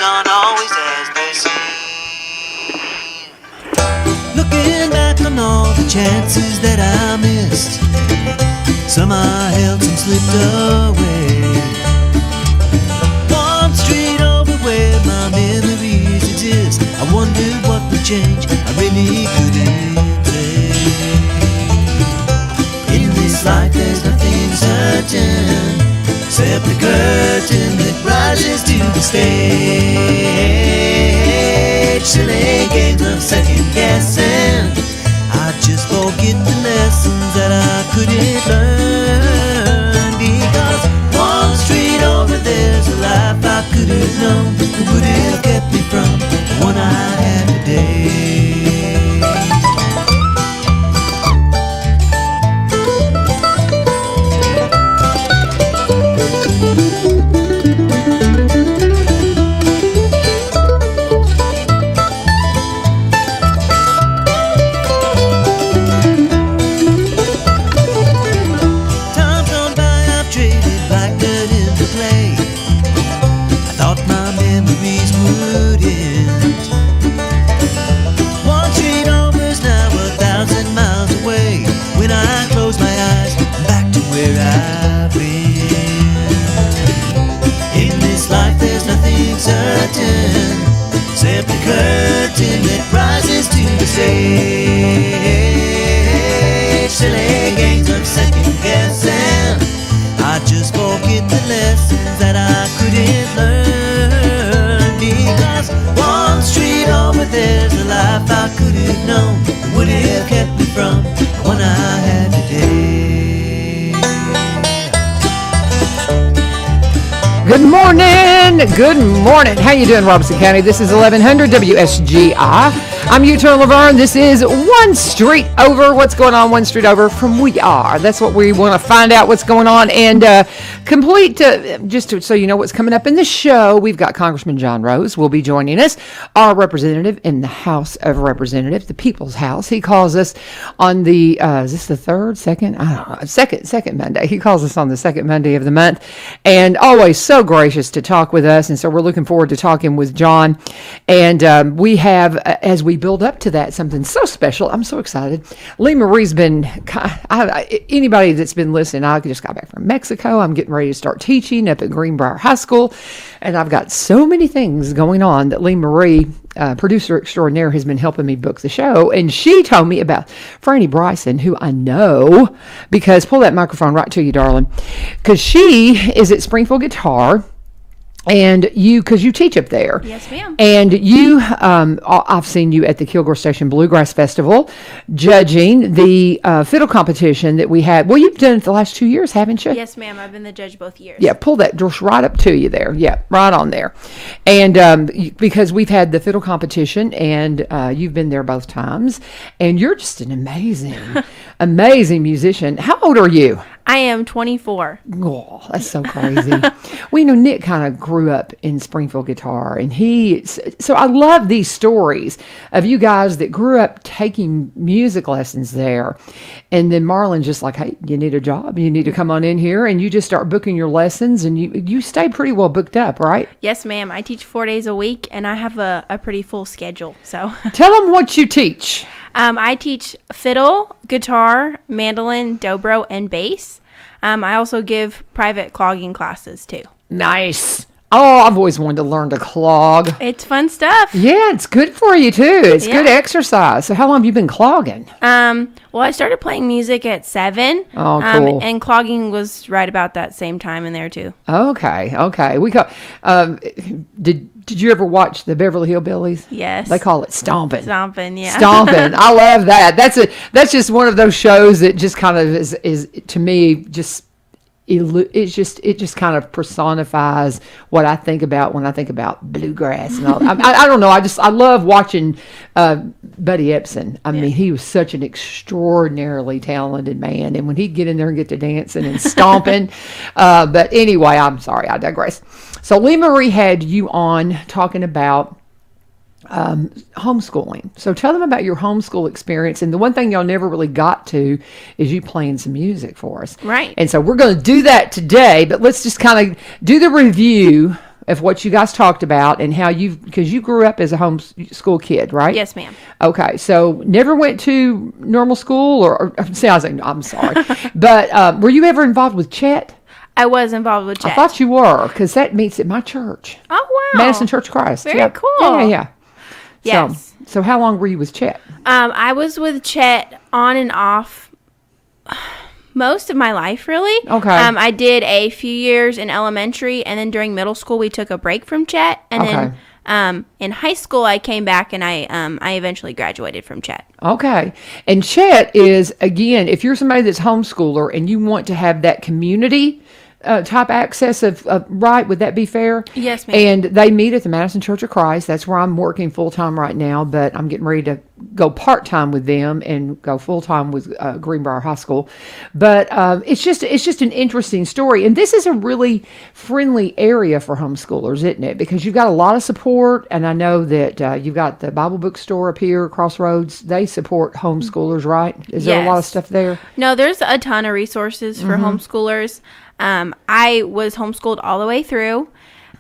aren't always as they seem. Looking back on all the chances that I missed, some I held, some slipped away. One street over where my memories exist, I wondered what would change, I really couldn't say. In this life there's nothing certain, except the curtain that rises to the stage. Silly games of second guessing, I just forget the lessons that I couldn't learn. Because one street over there's a life I could have known that would have kept me from the one I had today. Except the curtain that rises to the stage. Silly games of second guessing, I just forget the lessons that I couldn't learn. Because one street over there's a life I could have known that would have kept me from the one I had today. Good morning. Good morning. How you doing, Robeson County? This is 1100 WSGI. I'm U-Turn Laverne. This is One Street Over. What's going on One Street Over from We Are? That's what we want to find out what's going on. And so you know what's coming up in the show, we've got Congressman John Rose will be joining us, our representative in the House of Representatives, the People's House. He calls us on the, is this the second? I don't know, second Monday. He calls us on the second Monday of the month, and always so gracious to talk with us. And so we're looking forward to talking with John. And we have, as we build up to that, something so special. I'm so excited. Lee Marie's been, anybody that's been listening, I just got back from Mexico. I'm getting ready to start teaching up at Greenbrier High School. And I've got so many things going on that Lee Marie, producer extraordinaire, has been helping me book the show. And she told me about Frannie Bryson, who I know, because, pull that microphone right to you, darling, because she is at Springfield Guitar. And because you teach up there. Yes, ma'am. And you, I've seen you at the Kilgore Station Bluegrass Festival, judging the fiddle competition that we had. Well, you've done it the last 2 years, haven't you? Yes, ma'am. I've been the judge both years. Yeah, pull that just right up to you there. Yeah, right on there. And because we've had the fiddle competition, and you've been there both times, and you're just an amazing musician. How old are you? I am 24. Oh, that's so crazy. Well, you know, Nick kind of grew up in Springfield Guitar, and so I love these stories of you guys that grew up taking music lessons there. And then Marlon's just like, hey, you need a job. You need to come on in here, and you just start booking your lessons, and you stay pretty well booked up, right? Yes, ma'am. I teach 4 days a week, and I have a pretty full schedule. So tell them what you teach. I teach fiddle, guitar, mandolin, dobro, and bass. I also give private clogging classes too. Nice. Oh, I've always wanted to learn to clog. It's fun stuff. Yeah, it's good for you too. It's good exercise. So how long have you been clogging? Well, I started playing music at 7. Oh, cool. And clogging was right about that same time in there too. Okay. We call. Did you ever watch the Beverly Hillbillies? Yes. They call it stomping. Stomping, yeah. Stomping. I love that. That's just one of those shows that just kind of is to me just. It just kind of personifies what I think about when I think about bluegrass and all. I don't know. I love watching Buddy Epson. I mean, he was such an extraordinarily talented man, and when he'd get in there and get to dancing and stomping. But anyway, I'm sorry, I digress. So Lee Marie had you on talking about homeschooling. So tell them about your homeschool experience. And the one thing y'all never really got to is you playing some music for us. Right. And so we're going to do that today, but let's just kind of do the review of what you guys talked about and how because you grew up as a homeschool kid, right? Yes, ma'am. Okay, so never went to normal school see, I was like, I'm sorry. But were you ever involved with Chet? I was involved with Chet. I thought you were, because that meets at my church. Oh, wow. Madison Church of Christ. Very Yep. cool. Yeah. Yes. So how long were you with Chet? I was with Chet on and off most of my life, really. Okay. I did a few years in elementary, and then during middle school, we took a break from Chet. And then in high school, I came back, and I eventually graduated from Chet. Okay. And Chet is, again, if you're somebody that's homeschooler and you want to have that community type access of right, would that be fair? Yes, ma'am. And they meet at the Madison Church of Christ. That's where I'm working full-time right now, but I'm getting ready to go part-time with them and go full-time with Greenbrier High School. But it's just an interesting story. And this is a really friendly area for homeschoolers, isn't it? Because you've got a lot of support, and I know that you've got the Bible book store up here, Crossroads. They support homeschoolers, right? Is there a lot of stuff there? No, there's a ton of resources for homeschoolers. I was homeschooled all the way through.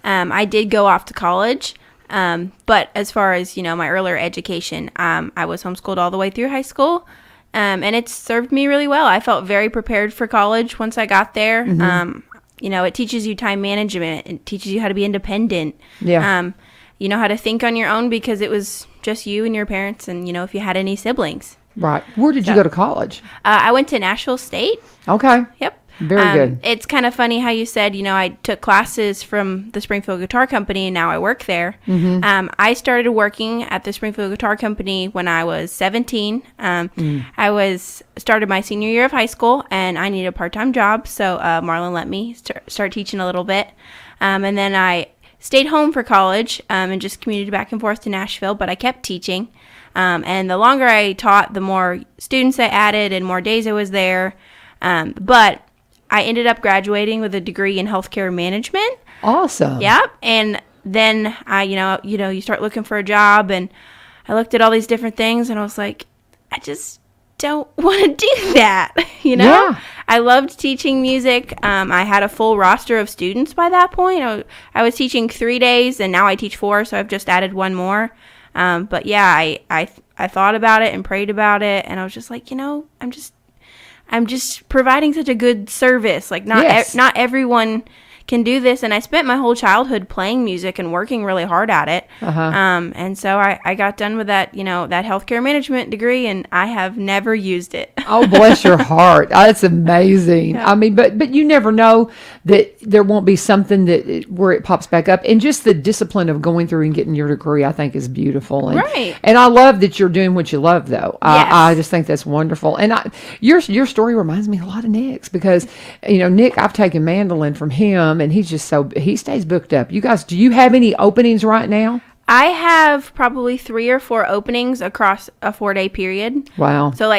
I did go off to college. But as far as, my earlier education, I was homeschooled all the way through high school. And it served me really well. I felt very prepared for college once I got there. It teaches you time management. It teaches you how to be independent. Yeah. How to think on your own, because it was just you and your parents and, if you had any siblings. Right. Where did you go to college? I went to Nashville State. Okay. Yep. Very good. It's kind of funny how you said, I took classes from the Springfield Guitar Company and now I work there. I started working at the Springfield Guitar Company when I was 17. I started my senior year of high school and I needed a part-time job. So Marlon let me start teaching a little bit. And then I stayed home for college and just commuted back and forth to Nashville, but I kept teaching. And the longer I taught, the more students I added and more days I was there. But I ended up graduating with a degree in healthcare management. Awesome. Yep. And then you start looking for a job, and I looked at all these different things, and I was like, I just don't want to do that. Yeah. I loved teaching music. I had a full roster of students by that point. I was teaching 3 days, and now I teach 4, so I've just added 1 more. But yeah, I thought about it and prayed about it, and I was just like, I'm just providing such a good service. Like, not everyone can do this. And I spent my whole childhood playing music and working really hard at it. And so I got done with that, that healthcare management degree, and I have never used it. Oh, bless your heart. That's amazing. Yeah. I mean, but you never know that there won't be something where it pops back up. And just the discipline of going through and getting your degree, I think, is beautiful. And, right. And I love that you're doing what you love, though. Yes. I just think that's wonderful. And your story reminds me a lot of Nick's, because, Nick, I've taken mandolin from him, and he stays booked up. You guys, do you have any openings right now? I have probably 3 or 4 openings across a 4-day period. Wow. So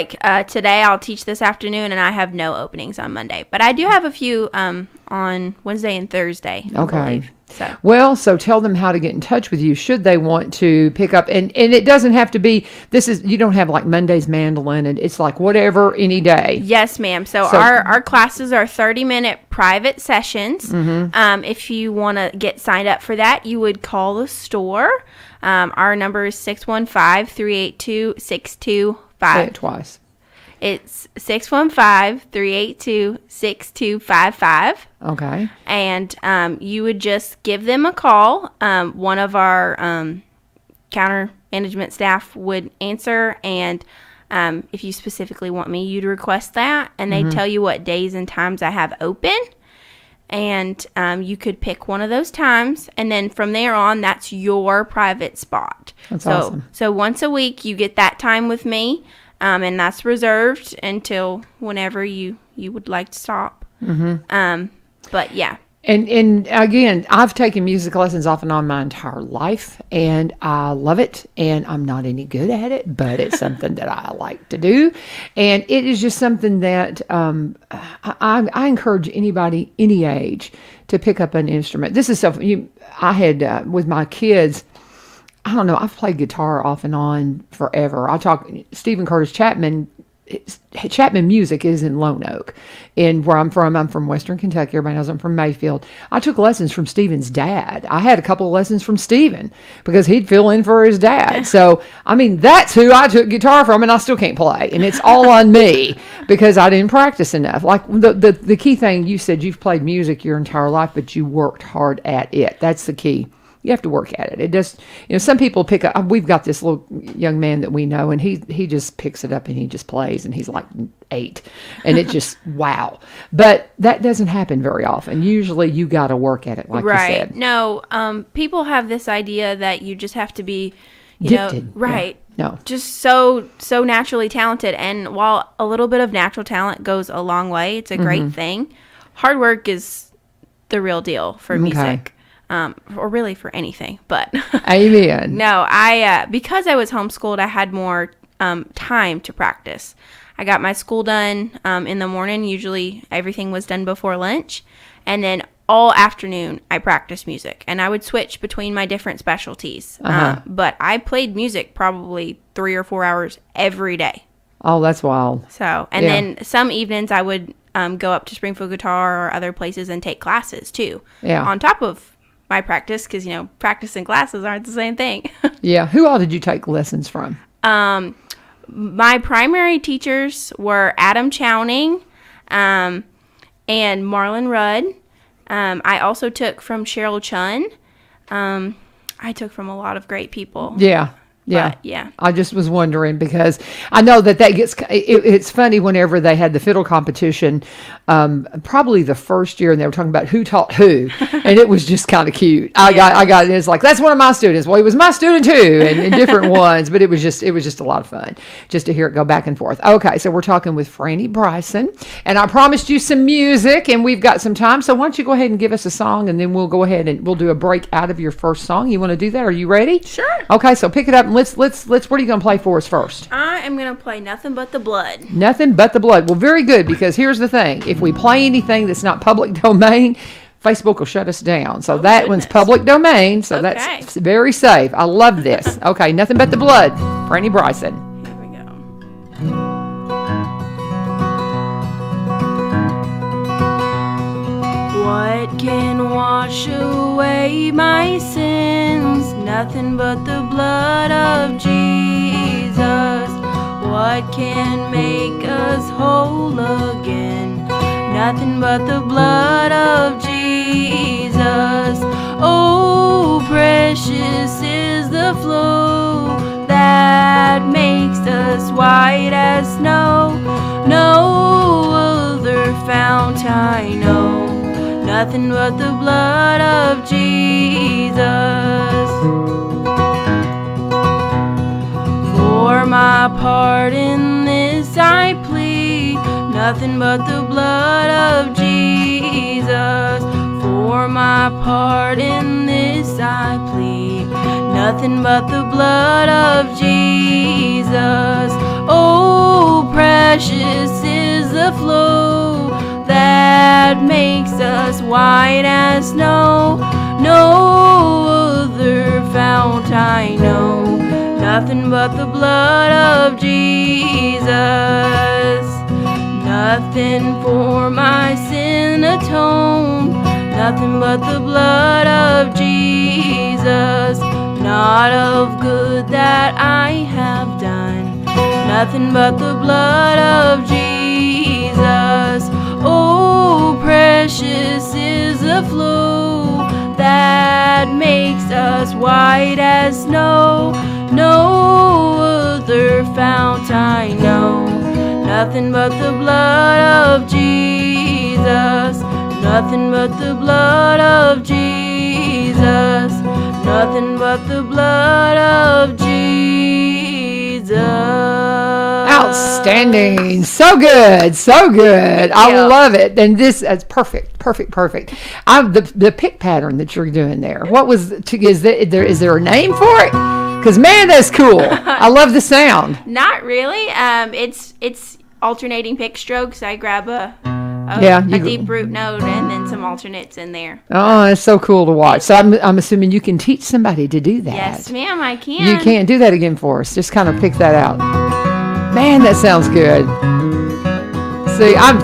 today I'll teach this afternoon, and I have no openings on Monday. But I do have a few on Wednesday and Thursday. Okay. So tell them how to get in touch with you should they want to pick up. And it doesn't have to be, you don't have like Monday's mandolin, and it's like whatever, any day. Yes, ma'am. So our classes are 30-minute private sessions. If you want to get signed up for that, you would call the store. Our number is 615-382-6255. Say it twice. It's 615-382-6255. Okay. And you would just give them a call. One of our counter management staff would answer, and if you specifically want me, you'd request that, and they'd tell you what days and times I have open, and you could pick one of those times, and then from there on, that's your private spot. That's awesome. So once a week, you get that time with me. And that's reserved until whenever you would like to stop. But yeah. And again, I've taken music lessons off and on my entire life, and I love it. And I'm not any good at it, but it's something that I like to do. And it is just something that I encourage anybody, any age, to pick up an instrument. This is something I had with my kids. I don't know. I've played guitar off and on forever. Stephen Curtis Chapman Chapman Music is in Lone Oak. And where I'm from Western Kentucky. Everybody knows I'm from Mayfield. I took lessons from Stephen's dad. I had a couple of lessons from Stephen because he'd fill in for his dad. So, I mean, that's who I took guitar from, and I still can't play. And it's all on me because I didn't practice enough. Like the key thing, you said you've played music your entire life, but you worked hard at it. That's the key. You have to work at it. It just, some people pick up. We've got this little young man that we know, and he just picks it up and he just plays, and he's like 8, and it just wow. But that doesn't happen very often. Usually, you got to work at it, like you said. No, people have this idea that you just have to be, gifted. Right? Yeah. No, just so naturally talented. And while a little bit of natural talent goes a long way, it's a great thing. Hard work is the real deal for music. Or really for anything, but amen. No, I because I was homeschooled, I had more time to practice. I got my school done in the morning. Usually everything was done before lunch, and then all afternoon I practiced music, and I would switch between my different specialties. But I played music probably 3 or 4 hours every day. Oh, that's wild. So, and then some evenings I would go up to Springfield Guitar or other places and take classes too. Yeah. On top of my practice, because practice and classes aren't the same thing. Yeah. Who all did you take lessons from? My primary teachers were Adam Chowning and Marlon Rudd. I also took from Cheryl Chun. I took from a lot of great people. Yeah. Yeah. But, yeah. I just was wondering because I know that gets, it's funny whenever they had the fiddle competition, probably the first year, and they were talking about who taught who, and it was just kind of cute. I got it. It's like, that's one of my students. Well, he was my student too, and different ones, but it was just a lot of fun just to hear it go back and forth. Okay. So we're talking with Frannie Bryson, and I promised you some music, and we've got some time. So why don't you go ahead and give us a song, and then we'll go ahead and we'll do a break out of your first song. You want to do that? Are you ready? Sure. Okay. So pick it up. Let's. What are you going to play for us first? I am going to play Nothing But the Blood. Nothing But the Blood. Well, very good, because here's the thing. If we play anything that's not public domain, Facebook will shut us down. So that one's public domain, so that's very safe. I love this. Okay, Nothing But the Blood. Frannie Bryson. Here we go. What can wash away my sins? Nothing but the blood of Jesus. What can make us whole again? Nothing but the blood of Jesus. Oh, precious is the flow that makes us white as snow. No other fount I know. Nothing but the blood of Jesus. For my part in this I plead, nothing but the blood of Jesus. For my part in this I plead, nothing but the blood of Jesus. Oh, precious is the flow that makes us white as snow. No other fount I know. Nothing but the blood of Jesus. Nothing for my sin atone. Nothing but the blood of Jesus. Not of good that I have done. Nothing but the blood of Jesus. Oh, precious is the flow that makes us white as snow. No other fount I know. Nothing but the blood of Jesus. Nothing but the blood of Jesus. Nothing but the blood of Jesus. Outstanding. So good. So good. I love it. And this is perfect. The pick pattern that you're doing there. What was, is there a name for it? Because, man, that's cool. I love the sound. Not really. It's alternating pick strokes. I grab a deep root note and then some alternates in there. Oh, it's so cool to watch. So I'm assuming you can teach somebody to do that. Yes, ma'am, I can. You can do that again for us. Just kind of pick that out. Man, that sounds good. See, I'm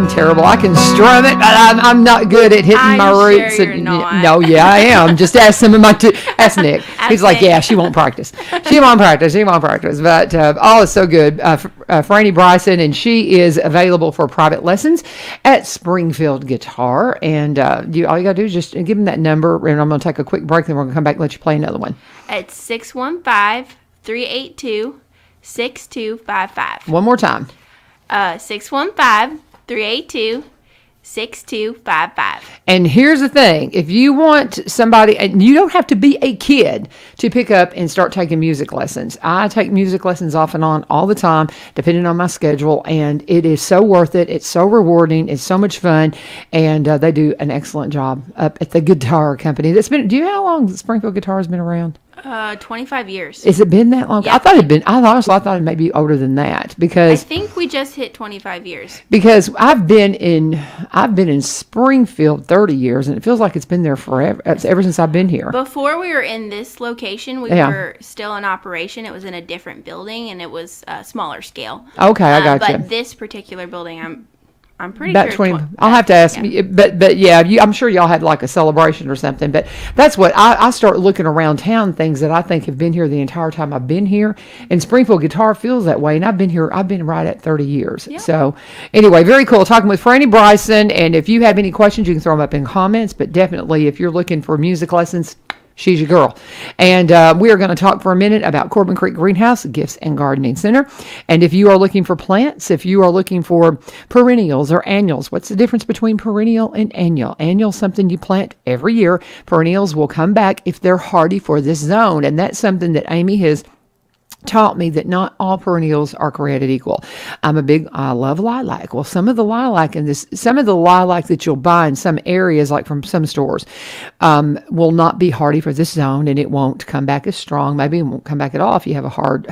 terrible. I can strum it, but I'm not good at hitting my roots. Sure you're not. No, yeah, I am. Just ask some of my ask Nick. He's like, Nick. yeah, she won't practice. She won't practice. But all is so good. Frannie Bryson, and she is available for private lessons at Springfield Guitar. And all you gotta do is just give them that number. And I'm gonna take a quick break, then we're gonna come back and let you play another one. It's 615-382-6255. One more time. 615-382-6255. And here's the thing. If you want somebody, and you don't have to be a kid to pick up and start taking music lessons. I take music lessons off and on all the time, depending on my schedule. And it is so worth it. It's so rewarding. It's so much fun. And they do an excellent job up at the guitar company. Do you know how long Springfield Guitar has been around? 25 years. Has it been that long? Yeah. I thought it may be older than that I because think we just hit 25 years. I've been in Springfield 30 years, and it feels like it's been there forever, ever since I've been here. Before we were in this location, we Yeah. were still in operation. It was in a different building, and it was smaller scale. Okay, I got you. But this particular building, I'm pretty About sure. 20. I'll have to ask. Yeah. But yeah, I'm sure y'all had like a celebration or something. But that's what I start looking around town, things that I think have been here the entire time I've been here. And Springfield Guitar feels that way. And I've been right at 30 years. Yeah. So anyway, very cool. Talking with Frannie Bryson. And if you have any questions, you can throw them up in comments. But definitely, if you're looking for music lessons, she's your girl. And we are going to talk for a minute about Corbin Creek Greenhouse, Gifts and Gardening Center. And if you are looking for plants, if you are looking for perennials or annuals, what's the difference between perennial and annual? Annual, something you plant every year. Perennials will come back if they're hardy for this zone. And that's something that Amy has taught me, that not all perennials are created equal. I love lilac. Well, some of the lilac that you'll buy in some areas, like from some stores, will not be hardy for this zone, and it won't come back as strong. Maybe it won't come back at all if you have a hard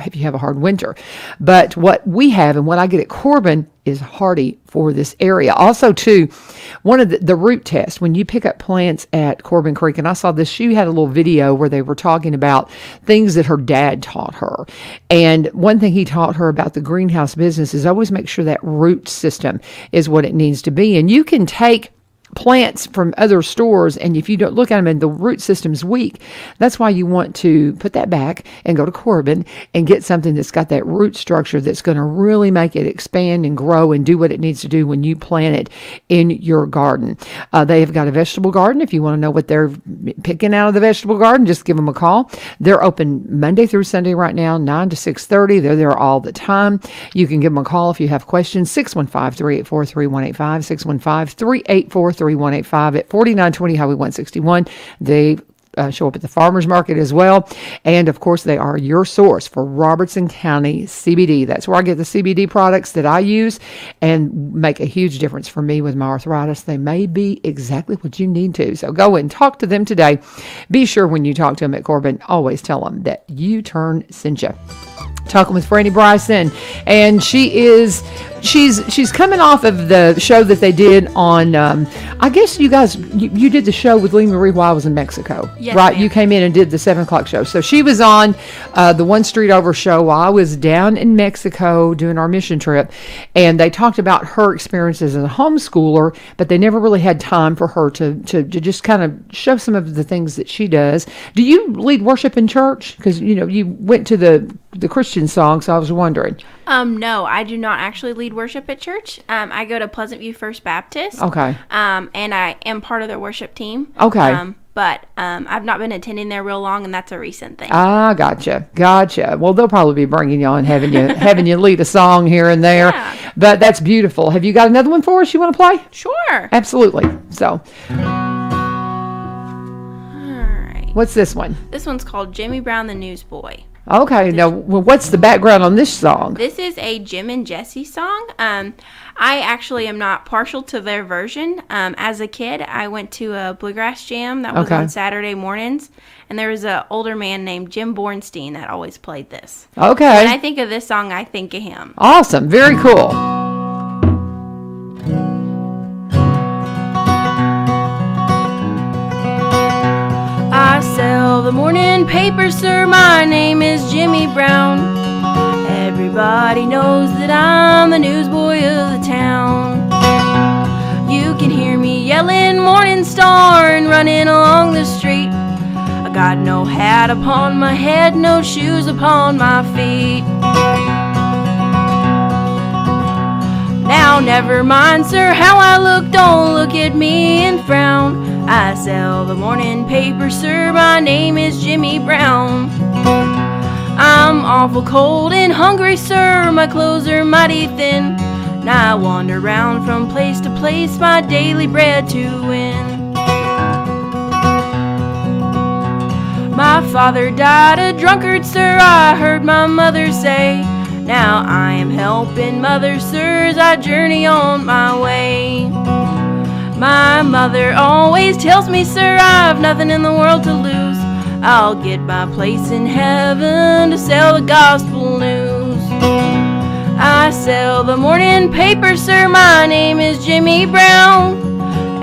winter. But what we have and what I get at Corbin is hardy for this area. Also, too, one of the root tests, when you pick up plants at Corbin Creek, and I saw this, she had a little video where they were talking about things that her dad taught her. And one thing he taught her about the greenhouse business is always make sure that root system is what it needs to be. And you can take plants from other stores, and if you don't look at them and the root system's weak, that's why you want to put that back and go to Corbin and get something that's got that root structure that's going to really make it expand and grow and do what it needs to do when you plant it in your garden. They have got a vegetable garden. If you want to know what they're picking out of the vegetable garden, just give them a call. They're open Monday through Sunday right now, 9 to 6:30. They're there all the time. You can give them a call if you have questions. 615-384-3185, 615-384-3185 at 4920 Highway 161. They show up at the farmers market as well. And of course, they are your source for Robertson County CBD. That's where I get the CBD products that I use and make a huge difference for me with my arthritis. They may be exactly what you need to. So go and talk to them today. Be sure when you talk to them at Corbin, always tell them that U-Turn sent you. Talking with Frannie Bryson, and she's coming off of the show that they did on, I guess you guys, you did the show with Lee Marie while I was in Mexico, yes, right? ma'am. You came in and did the 7 o'clock show. So she was on the One Street Over show while I was down in Mexico doing our mission trip, and they talked about her experiences as a homeschooler, but they never really had time for her to just kind of show some of the things that she does. Do you lead worship in church? Because, you went to the Christian song, so I was wondering. No, I do not actually lead worship at church. I go to Pleasant View First Baptist. Okay. And I am part of their worship team. Okay. But I've not been attending there real long, and that's a recent thing. Ah, gotcha. Well, they'll probably be bringing you on, having you lead a song here and there. Yeah. But that's beautiful. Have you got another one for us you want to play? Sure. Absolutely. So, All right. what's this one? This one's called Jimmy Brown the Newsboy. Okay. Now, what's the background on this song? This is a Jim and Jesse song. I actually am not partial to their version. As a kid, I went to a bluegrass jam that was Okay. on Saturday mornings, and there was an older man named Jim Bornstein that always played this. Okay. When I think of this song, I think of him. Awesome. Very cool. I sell the morning paper, sir. My name is Jimmy Brown. Everybody Everybody knows that I'm the newsboy of the town. You can hear me yelling Morning Star and running along the street. I got no hat upon my head, no shoes upon my feet. Now never mind, sir, how I look, don't look at me and frown. I sell the morning paper, sir, my name is Jimmy Brown. I'm awful cold and hungry, sir, my clothes are mighty thin. Now I wander round from place to place, my daily bread to win. My father died a drunkard, sir, I heard my mother say. Now I am helping mother, sir, as I journey on my way. My mother always tells me, sir, I've nothing in the world to lose. I'll get my place in heaven to sell the gospel news. I sell the morning paper, sir, my name is Jimmy Brown.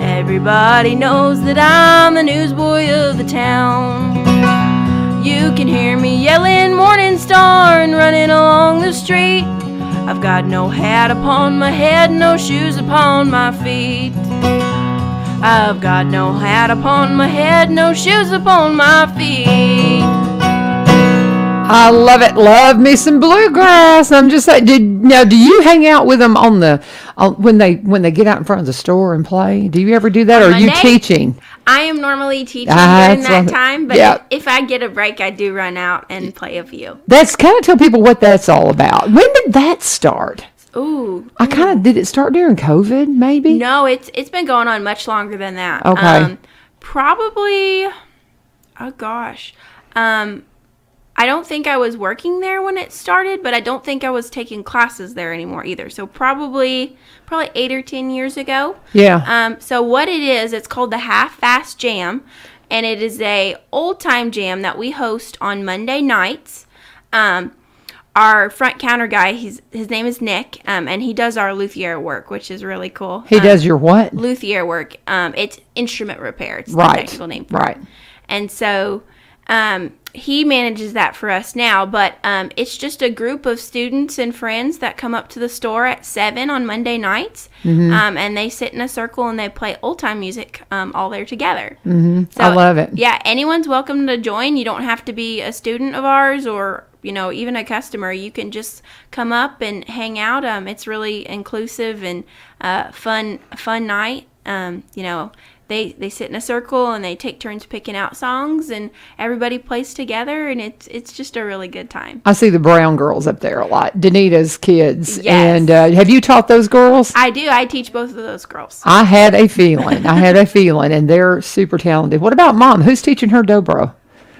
Everybody knows that I'm the newsboy of the town. You can hear me yelling Morning Star and running along the street. I've got no hat upon my head, no shoes upon my feet. I've got no hat upon my head, no shoes upon my feet. I love it. Love me some bluegrass. I'm just saying. Do you hang out with them when they get out in front of the store and play? Do you ever do that, or are you teaching? I am normally teaching during that time, but yeah. if I get a break, I do run out and play a few. That's kind of tell people what that's all about. When did that start? Ooh. I kind of did it start during COVID, maybe? No, it's been going on much longer than that. Okay. Probably. Oh gosh. I don't think I was working there when it started, but I don't think I was taking classes there anymore either. So probably 8 or 10 years ago. Yeah. So what it is, it's called the Half-Fast Jam, and it is a old-time jam that we host on Monday nights. Our front counter guy, his name is Nick, and he does our luthier work, which is really cool. He does your what? Luthier work. It's instrument repair. It's right. the technical name for right. it. And so he manages that for us now, but it's just a group of students and friends that come up to the store at 7 on Monday nights, and they sit in a circle and they play old-time music all there together. Mm-hmm. So, I love it. Yeah, anyone's welcome to join. You don't have to be a student of ours or even a customer. You can just come up and hang out. It's really inclusive and fun night. They sit in a circle and they take turns picking out songs, and everybody plays together, and it's just a really good time. I see the Brown girls up there a lot, Danita's kids. Yes. And have you taught those girls? I do. I teach both of those girls. I had a feeling, and they're super talented. What about Mom? Who's teaching her dobro?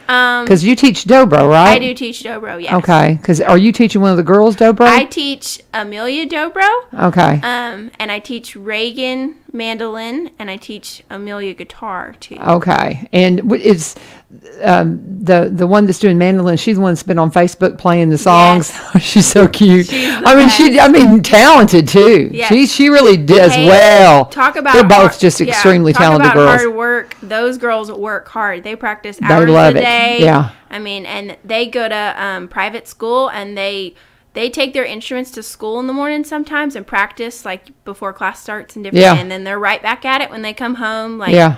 Because you teach dobro, right? I do teach dobro, yes. Okay. Because are you teaching one of the girls dobro? I teach Amelia dobro. Okay. And I teach Reagan mandolin, and I teach Amelia guitar too. Okay. And is the one that's doing mandolin? She's the one that's been on Facebook playing the songs. Yes. She's so cute. She's I mean, talented too. Yes. She really does well. Talk about they're both just extremely talented girls. Hard work. Those girls work hard. They practice They hours love a it. day. Yeah. I mean, and they go to private school, and they take their instruments to school in the morning sometimes and practice like before class starts and different. Yeah. And then they're right back at it when they come home. Like, Yeah.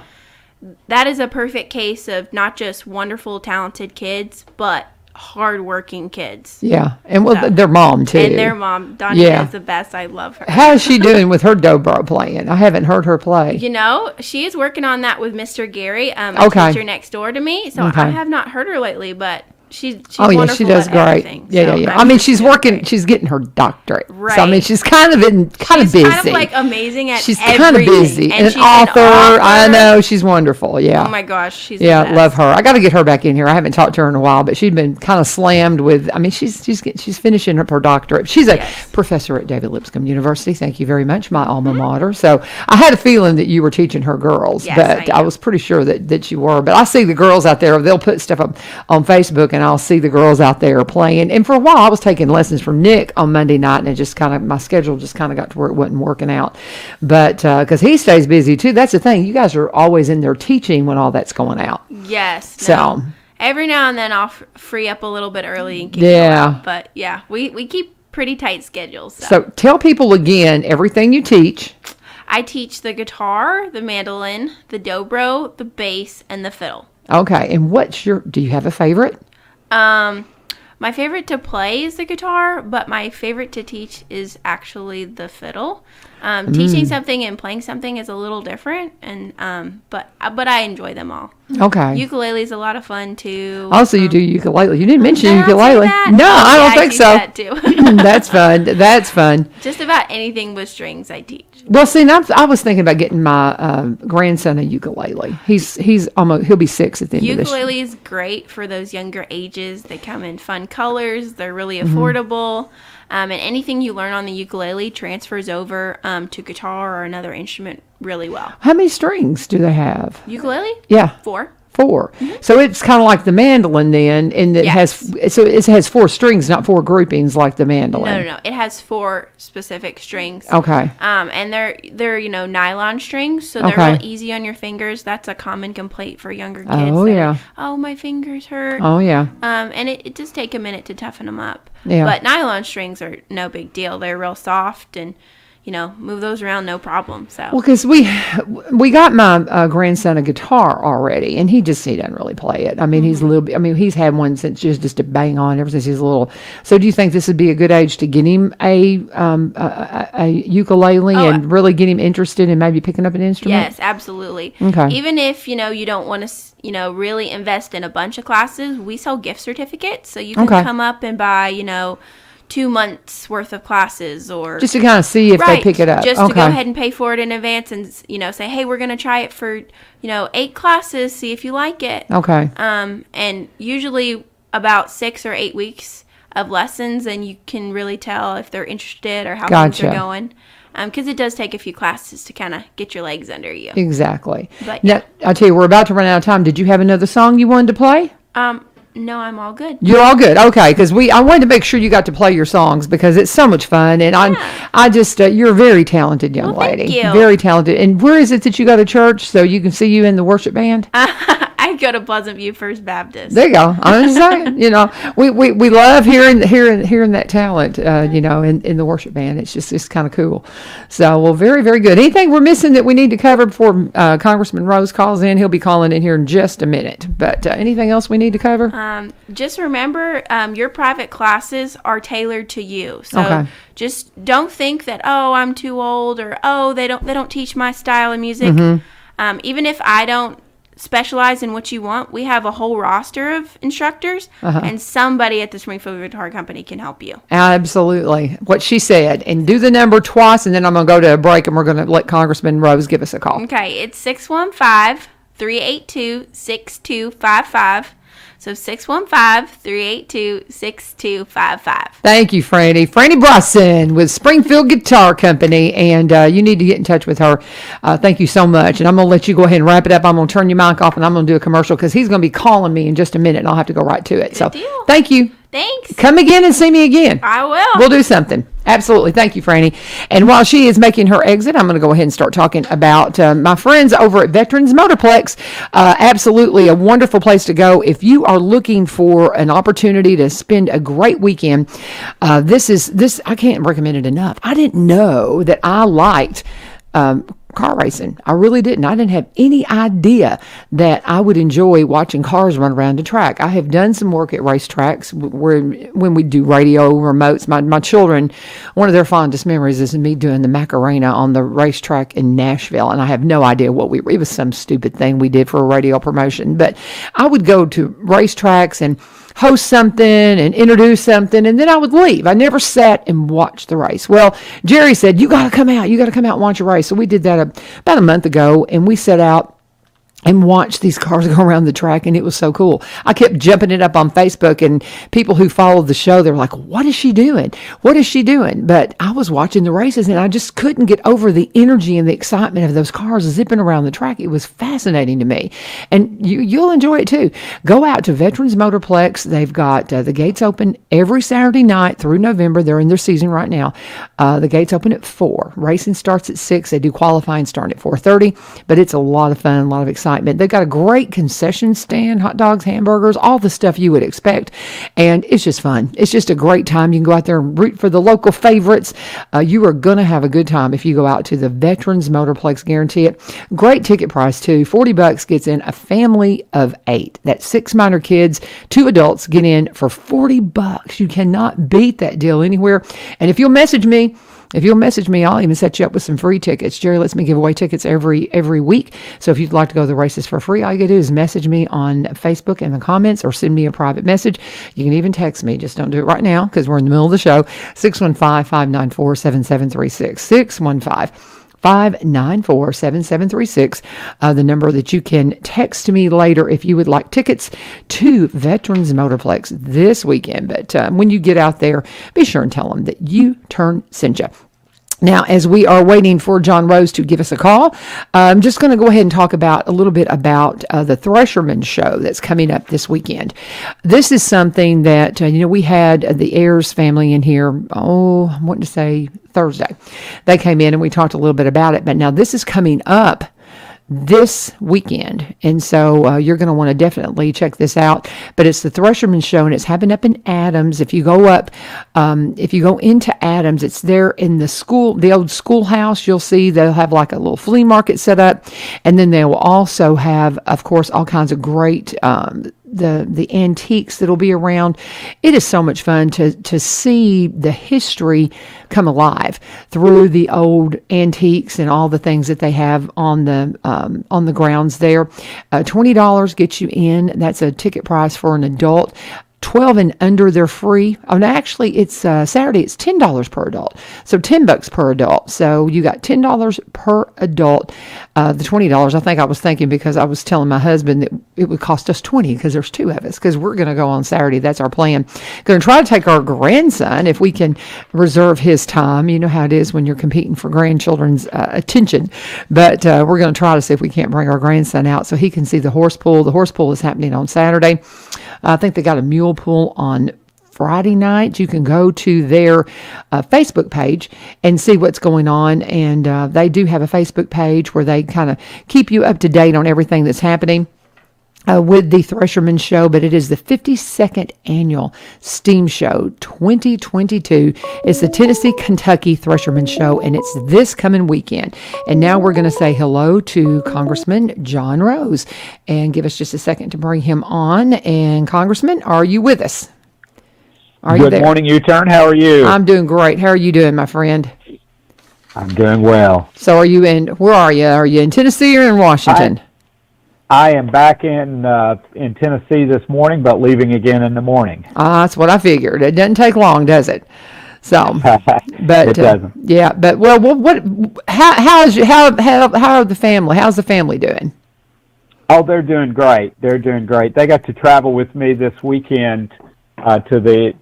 that is a perfect case of not just wonderful, talented kids, but hard-working kids. Yeah. And So- their mom too. And their mom, Donnie, Yeah. is the best. I love her. How is she doing with her dobro playing? I haven't heard her play. She is working on that with Mr. Gary, a Okay. teacher next door to me. So Okay. I have not heard her lately, but she's Oh yeah, wonderful she does at great. everything. Yeah, So yeah, yeah. I'm I mean, sure she's doing working. great. She's getting her doctorate. Right. So I mean, she's kind of busy. Kind of like amazing at She's everything. kind of busy. And an she's author. I know. She's wonderful. Yeah. Oh my gosh, she's the Yeah, best. love her. I got to get her back in here. I haven't talked to her in a while, but she'd been kind of slammed with. I mean, she's finishing up her doctorate. She's a professor at David Lipscomb University. Thank you very much, my alma mater. So I had a feeling that you were teaching her girls, Yes, but I I was pretty sure that you were. But I see the girls out there. They'll put stuff up on Facebook, and I'll see the girls out there playing. And for a while, I was taking lessons from Nick on Monday night, and it just kind of my schedule just kind of got to where it wasn't working out. But because he stays busy too, that's the thing. You guys are always in there teaching when all that's going out. Yes. So. Every now and then I'll free up a little bit early and keep Yeah. going. But yeah, we keep pretty tight schedule. So tell people again everything you teach. I teach the guitar, the mandolin, the dobro, the bass, and the fiddle. Okay, and do you have a favorite? My favorite to play is the guitar, but my favorite to teach is actually the fiddle. Teaching something and playing something is a little different, and but I enjoy them all. Okay. Ukulele is a lot of fun too. Also, you do ukulele. You didn't mention Did I not say ukulele. that? No, I don't think do so. that too. That's fun. That's fun. Just about anything with strings I teach. Well, see, I was thinking about getting my grandson a ukulele. He'll be 6 at the end of this year. Ukulele is great for those younger ages. They come in fun colors. They're really affordable. And anything you learn on the ukulele transfers over to guitar or another instrument really well. How many strings do they have? Ukulele? Yeah. 4. 4. So it's kind of like the mandolin then, and it has 4 strings, not 4 groupings like the mandolin. No. It has 4 specific strings. Okay. And they're nylon strings, so they're Okay. real easy on your fingers. That's a common complaint for younger kids. Oh, yeah. Oh, my fingers hurt. Oh, yeah. And it does take a minute to toughen them up. Yeah. But nylon strings are no big deal. They're real soft and, move those around no problem. So. Well, because we got my grandson a guitar already, and he doesn't really play it. I mean, he's a little bit. I mean, he's had one since just to bang on ever since he's little. So, do you think this would be a good age to get him a ukulele and really get him interested in maybe picking up an instrument? Yes, absolutely. Okay. Even if you don't want to really invest in a bunch of classes, we sell gift certificates, so you can come up and buy 2 months worth of classes, or just to kind of see if they pick it up. Just to go ahead and pay for it in advance, and say, hey, we're going to try it for 8 classes, see if you like it. Okay. And usually about 6 or 8 weeks of lessons, and you can really tell if they're interested or how things are going. Because it does take a few classes to kind of get your legs under you. Exactly. But now, I'll tell you, we're about to run out of time. Did you have another song you wanted to play? No, I'm all good. You're all good. Okay, because I wanted to make sure you got to play your songs because it's so much fun, and I just you're a very talented young lady. Thank you. Very talented. And where is it that you go to church so you can see you in the worship band? I go to Pleasant View First Baptist. There you go. I'm just saying, we love hearing that talent, in the worship band. It's kind of cool. So, well, very, very good. Anything we're missing that we need to cover before Congressman Rose calls in? He'll be calling in here in just a minute. But anything else we need to cover? Just remember, your private classes are tailored to you. So just don't think that, oh, I'm too old, or oh, they don't teach my style of music. Even if I don't specialize in what you want, we have a whole roster of instructors, and somebody at the Springfield Guitar Company can help you. Absolutely. What she said. And do the number twice, and then I'm going to go to a break, and we're going to let Congressman Rose give us a call. Okay, it's 615-382-6255. So 615-382-6255. Thank you, Frannie. Frannie Bryson with Springfield Guitar Company, and you need to get in touch with her. Thank you so much. And I'm going to let you go ahead and wrap it up. I'm going to turn your mic off, and I'm going to do a commercial because he's going to be calling me in just a minute, and I'll have to go right to it. Good deal. Thank you. Thanks. Come again and see me again. I will. We'll do something. Absolutely. Thank you, Frannie. And while she is making her exit, I'm going to go ahead and start talking about my friends over at Veterans Motorplex. Absolutely a wonderful place to go if you are looking for an opportunity to spend a great weekend. This I can't recommend it enough. I didn't know that I liked car racing. I really didn't. I didn't have any idea that I would enjoy watching cars run around the track. I have done some work at racetracks when we do radio remotes. My children, one of their fondest memories is me doing the Macarena on the racetrack in Nashville, and I have no idea it was some stupid thing we did for a radio promotion. But I would go to racetracks and host something and introduce something, and then I would leave. I never sat and watched the race. Well, Jerry said, you got to come out and watch a race. So we did that about a month ago, and we set out and watch these cars go around the track, and it was so cool. I kept jumping it up on Facebook, and people who followed the show, they were like, what is she doing? What is she doing? But I was watching the races, and I just couldn't get over the energy and the excitement of those cars zipping around the track. It was fascinating to me, and you'll enjoy it too. Go out to Veterans Motorplex. They've got the gates open every Saturday night through November. They're in their season right now. The gates open at 4. Racing starts at 6. They do qualifying starting at 4:30, but it's a lot of fun, a lot of excitement. excitement. They've got a great concession stand, hot dogs, hamburgers, all the stuff you would expect. And it's just fun. It's just a great time. You can go out there and root for the local favorites. You are going to have a good time if you go out to the Veterans Motorplex, guarantee it. Great ticket price too. $40 gets in a family of 8. That's 6 minor kids, 2 adults get in for $40. You cannot beat that deal anywhere. And if you'll message me, I'll even set you up with some free tickets. Jerry lets me give away tickets every week. So if you'd like to go to the races for free, all you got to do is message me on Facebook in the comments or send me a private message. You can even text me. Just don't do it right now because we're in the middle of the show. 615-594-7736. 615-594-7736, the number that you can text to me later if you would like tickets to Veterans Motorplex this weekend. But when you get out there, be sure and tell them that U-Turn sent you. Now, as we are waiting for John Rose to give us a call, I'm just going to go ahead and talk about a little bit about the Thresherman show that's coming up this weekend. This is something that, we had the Ayers family in here, I want to say Thursday. They came in and we talked a little bit about it, but now this is coming up this weekend. And so you're going to want to definitely check this out. But it's the Thresherman show and it's happening up in Adams. If you go into Adams, it's there in the old schoolhouse. You'll see they'll have like a little flea market set up. And then they will also have, of course, all kinds of great, the antiques that'll be around. It is so much fun to see the history come alive through the old antiques and all the things that they have on the grounds there. $20 gets you in. That's a ticket price for an adult. 12 and under, they're free. Oh, no, actually, it's Saturday. It's $10 per adult. So $10 per adult. So you got $10 per adult. The $20, I think I was thinking because I was telling my husband that it would cost us $20 because there's 2 of us because we're going to go on Saturday. That's our plan. Going to try to take our grandson if we can reserve his time. You know how it is when you're competing for grandchildren's attention. But we're going to try to see if we can't bring our grandson out so he can see the horse pool. The horse pool is happening on Saturday. I think they got a mule pool on Friday night. You can go to their Facebook page and see what's going on. And they do have a Facebook page where they kind of keep you up to date on everything that's happening with the Thresherman show. But it is the 52nd annual Steam Show 2022. It's the Tennessee-Kentucky Thresherman show, and it's this coming weekend. And now we're going to say hello to Congressman John Rose and give us just a second to bring him on. And Congressman, are you with us? Are you there? Good morning, U-Turn. How are you? I'm doing great. How are you doing, my friend? I'm doing well. So where are you? Are you in Tennessee or in Washington? I am back in Tennessee this morning, but leaving again in the morning. That's what I figured. It doesn't take long, does it? So, but it doesn't. Yeah, but how are the family? How's the family doing? Oh, they're doing great. They're doing great. They got to travel with me this weekend to the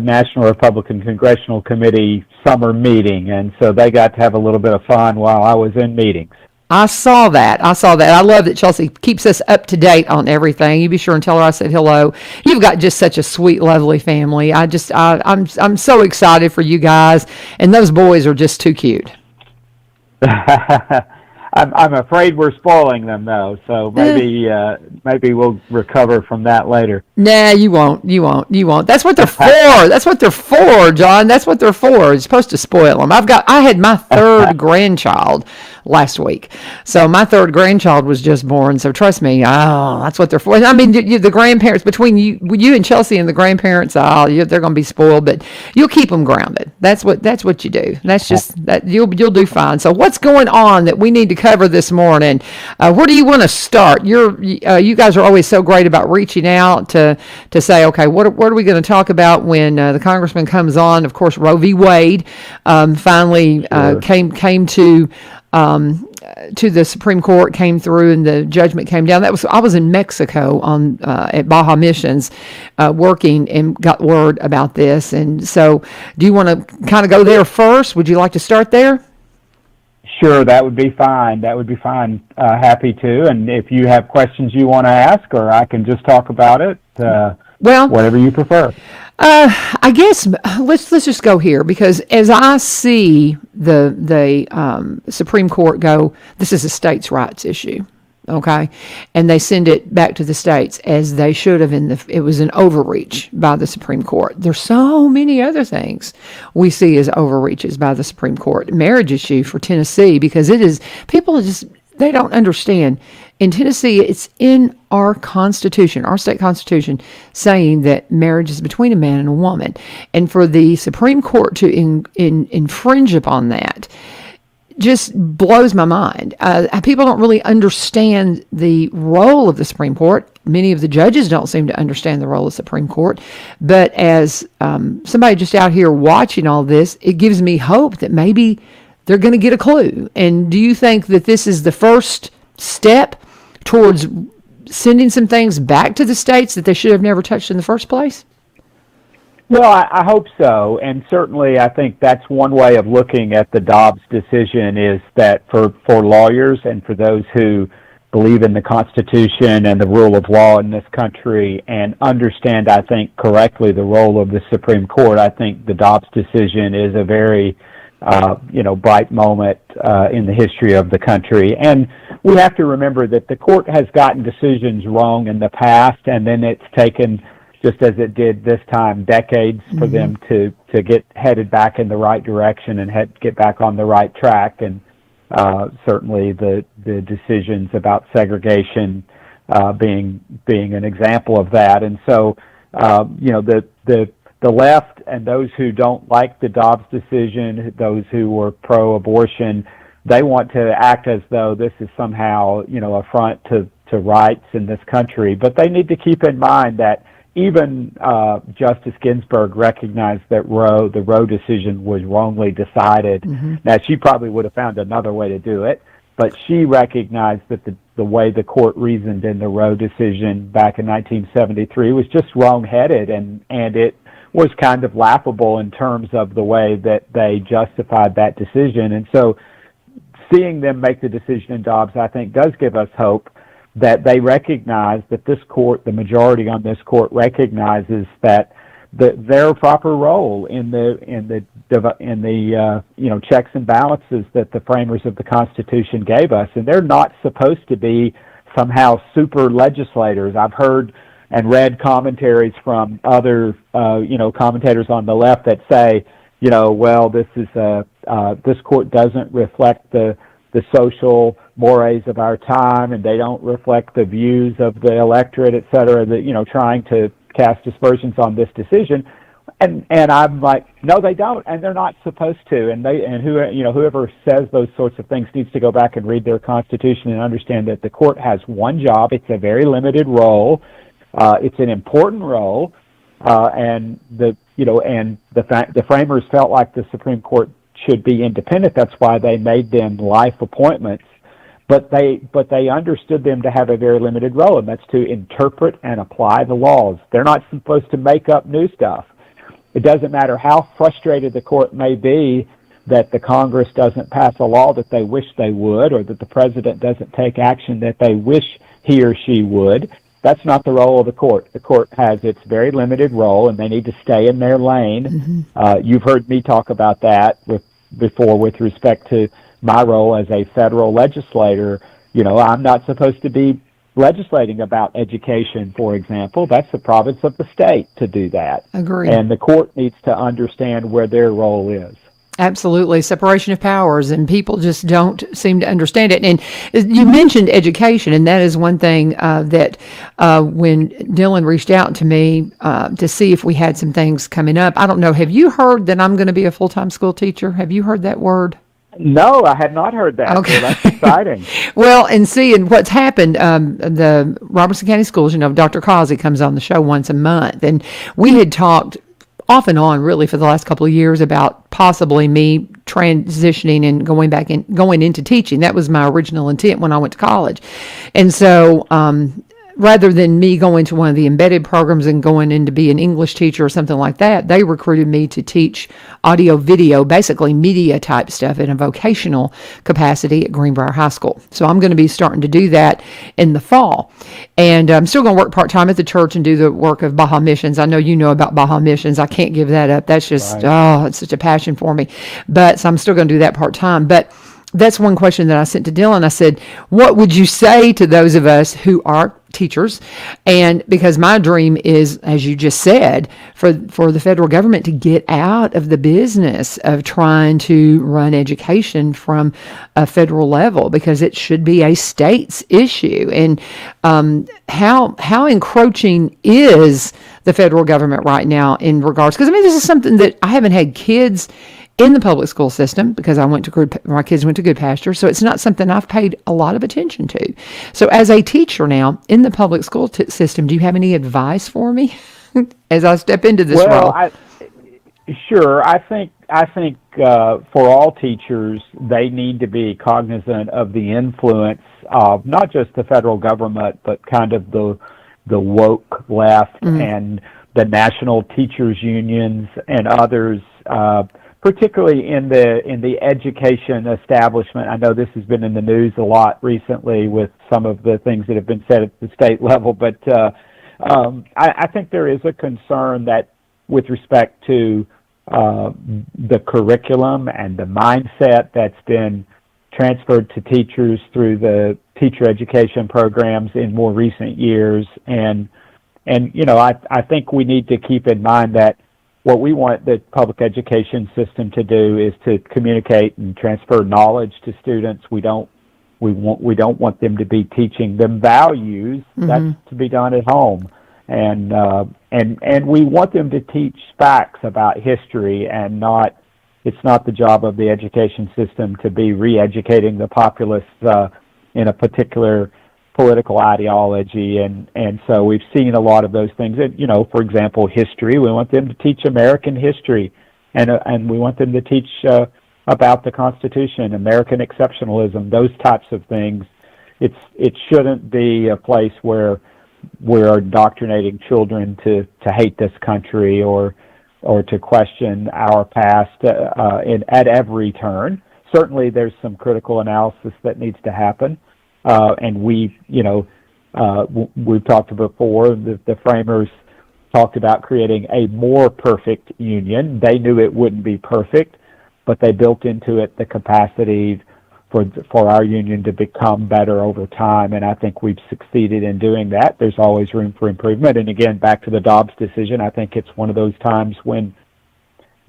National Republican Congressional Committee summer meeting, and so they got to have a little bit of fun while I was in meetings. I saw that. I love that Chelsea keeps us up to date on everything. You be sure and tell her I said hello. You've got just such a sweet, lovely family. I'm so excited for you guys, and those boys are just too cute. I'm afraid we're spoiling them though, so maybe we'll recover from that later. Nah, you won't. That's what they're for. That's what they're for, John. That's what they're for. You're supposed to spoil them. I had my 3rd grandchild last week. So my 3rd grandchild was just born. So trust me, that's what they're for. I mean, the grandparents, between you and Chelsea and the grandparents, they're going to be spoiled, but you'll keep them grounded. That's what you do. That's just that you'll do fine. So what's going on that we need to cover this morning? Where do you want to start? You guys are always so great about reaching out to say, okay, what are we going to talk about when the congressman comes on? Of course, Roe v. Wade finally came to the Supreme Court, came through, and the judgment came down. I was in Mexico at Baja Missions working and got word about this. And so do you want to kind of go there first? Would you like to start there? Sure, that would be fine. Happy to. And if you have questions you want to ask, or I can just talk about it, whatever you prefer. I guess let's just go here, because as I see the Supreme Court go, this is a states' rights issue. okay, and they send it back to the states as they should have. It was an overreach by the Supreme Court. There's so many other things we see as overreaches by the Supreme Court. Marriage issue for Tennessee, because people they don't understand. In Tennessee, it's in our Constitution, our state Constitution, saying that marriage is between a man and a woman. And for the Supreme Court to infringe upon that just blows my mind. People don't really understand the role of the Supreme Court. Many of the judges don't seem to understand the role of the Supreme Court. But as somebody just out here watching all this, it gives me hope that maybe they're going to get a clue. And do you think that this is the first step towards sending some things back to the states that they should have never touched in the first place? Well, I hope so, and certainly I think that's one way of looking at the Dobbs decision, is that for lawyers and for those who believe in the Constitution and the rule of law in this country and understand, I think, correctly the role of the Supreme Court, I think the Dobbs decision is a very bright moment in the history of the country. And we have to remember that the court has gotten decisions wrong in the past, and then it's taken, just as it did this time, decades for them to get headed back in the right direction and get back on the right track. And certainly the decisions about segregation being an example of that. And so, the left and those who don't like the Dobbs decision, those who were pro-abortion, they want to act as though this is somehow, a front to rights in this country. But they need to keep in mind that even Justice Ginsburg recognized that the Roe decision was wrongly decided. Now, she probably would have found another way to do it, but she recognized that the way the court reasoned in the Roe decision back in 1973 was just wrong-headed, and it was kind of laughable in terms of the way that they justified that decision. And so seeing them make the decision in Dobbs, I think, does give us hope that they recognize that this court, the majority on this court, recognizes that their proper role in the checks and balances that the framers of the Constitution gave us, and they're not supposed to be somehow super legislators. I've heard and read commentaries from other commentators on the left that say, well, this court doesn't reflect the social mores of our time, and they don't reflect the views of the electorate, et cetera, that, trying to cast aspersions on this decision. And I'm like, no, they don't, and they're not supposed to. And whoever says those sorts of things needs to go back and read their Constitution and understand that the court has one job. It's a very limited role. It's an important role, and the framers felt like the Supreme Court should be independent. That's why they made them life appointments. But they understood them to have a very limited role, and that's to interpret and apply the laws. They're not supposed to make up new stuff. It doesn't matter how frustrated the court may be that the Congress doesn't pass a law that they wish they would, or that the president doesn't take action that they wish he or she would. That's not the role of the court. The court has its very limited role, and they need to stay in their lane. You've heard me talk about that before with respect to my role as a federal legislator. I'm not supposed to be legislating about education, for example. That's the province of the state to do that. Agreed. And the court needs to understand where their role is. Absolutely. Separation of powers, and people just don't seem to understand it. And you mentioned education, and that is one thing that when Dylan reached out to me to see if we had some things coming up, I don't know, have you heard that I'm going to be a full-time school teacher? Have you heard that word? No, I had not heard that. Okay. So that's exciting. Well, and seeing what's happened, the Robertson County Schools, Dr. Causey comes on the show once a month, and we had talked off and on really for the last couple of years about possibly me transitioning and going into teaching. That was my original intent when I went to college. And so rather than me going to one of the embedded programs and going in to be an English teacher or something like that, they recruited me to teach audio, video, basically media type stuff in a vocational capacity at Greenbrier High School. So I'm going to be starting to do that in the fall. And I'm still going to work part-time at the church and do the work of Baja Missions. I know you know about Baja Missions. I can't give that up. That's just, it's such a passion for me. So I'm still going to do that part-time. But that's one question that I sent to Dylan. I said, what would you say to those of us who are teachers? And because my dream is, as you just said, for the federal government to get out of the business of trying to run education from a federal level, because it should be a state's issue. And how encroaching is the federal government right now in regards? Because I mean, this is something that I haven't had kids in the public school system because my kids went to Good Pasture, so it's not something I've paid a lot of attention to. So as a teacher now in the public school system, do you have any advice for me as I step into this role? Sure. I think for all teachers, they need to be cognizant of the influence of not just the federal government, but kind of the woke left and the national teachers unions and others. Particularly in the education establishment. I know this has been in the news a lot recently with some of the things that have been said at the state level, but I think there is a concern that with respect to the curriculum and the mindset that's been transferred to teachers through the teacher education programs in more recent years. And I think we need to keep in mind that what we want the public education system to do is to communicate and transfer knowledge to students. We don't want them to be teaching them values. That's to be done at home, and we want them to teach facts about history, and it's not the job of the education system to be re-educating the populace in a particular political ideology, and so we've seen a lot of those things. And, for example, history. We want them to teach American history, and we want them to teach about the Constitution, American exceptionalism, those types of things. It shouldn't be a place where we're indoctrinating children to hate this country or to question our past at every turn. Certainly, there's some critical analysis that needs to happen. And we've talked before, the framers talked about creating a more perfect union. They knew it wouldn't be perfect, but they built into it the capacity for our union to become better over time, and I think we've succeeded in doing that. There's always room for improvement, and again, back to the Dobbs decision, I think it's one of those times when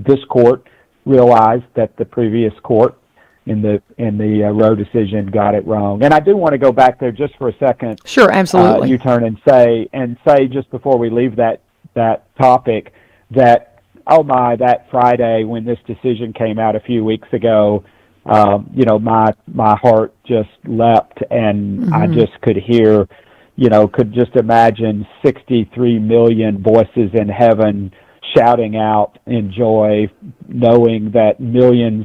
this court realized that the previous court in the Roe decision got it wrong. And I do want to go back there just for a second. Sure, absolutely. U-turn and say just before we leave that topic that, oh my, that Friday when this decision came out a few weeks ago, my heart just leapt, and I just could hear, could just imagine 63 million voices in heaven shouting out in joy, knowing that millions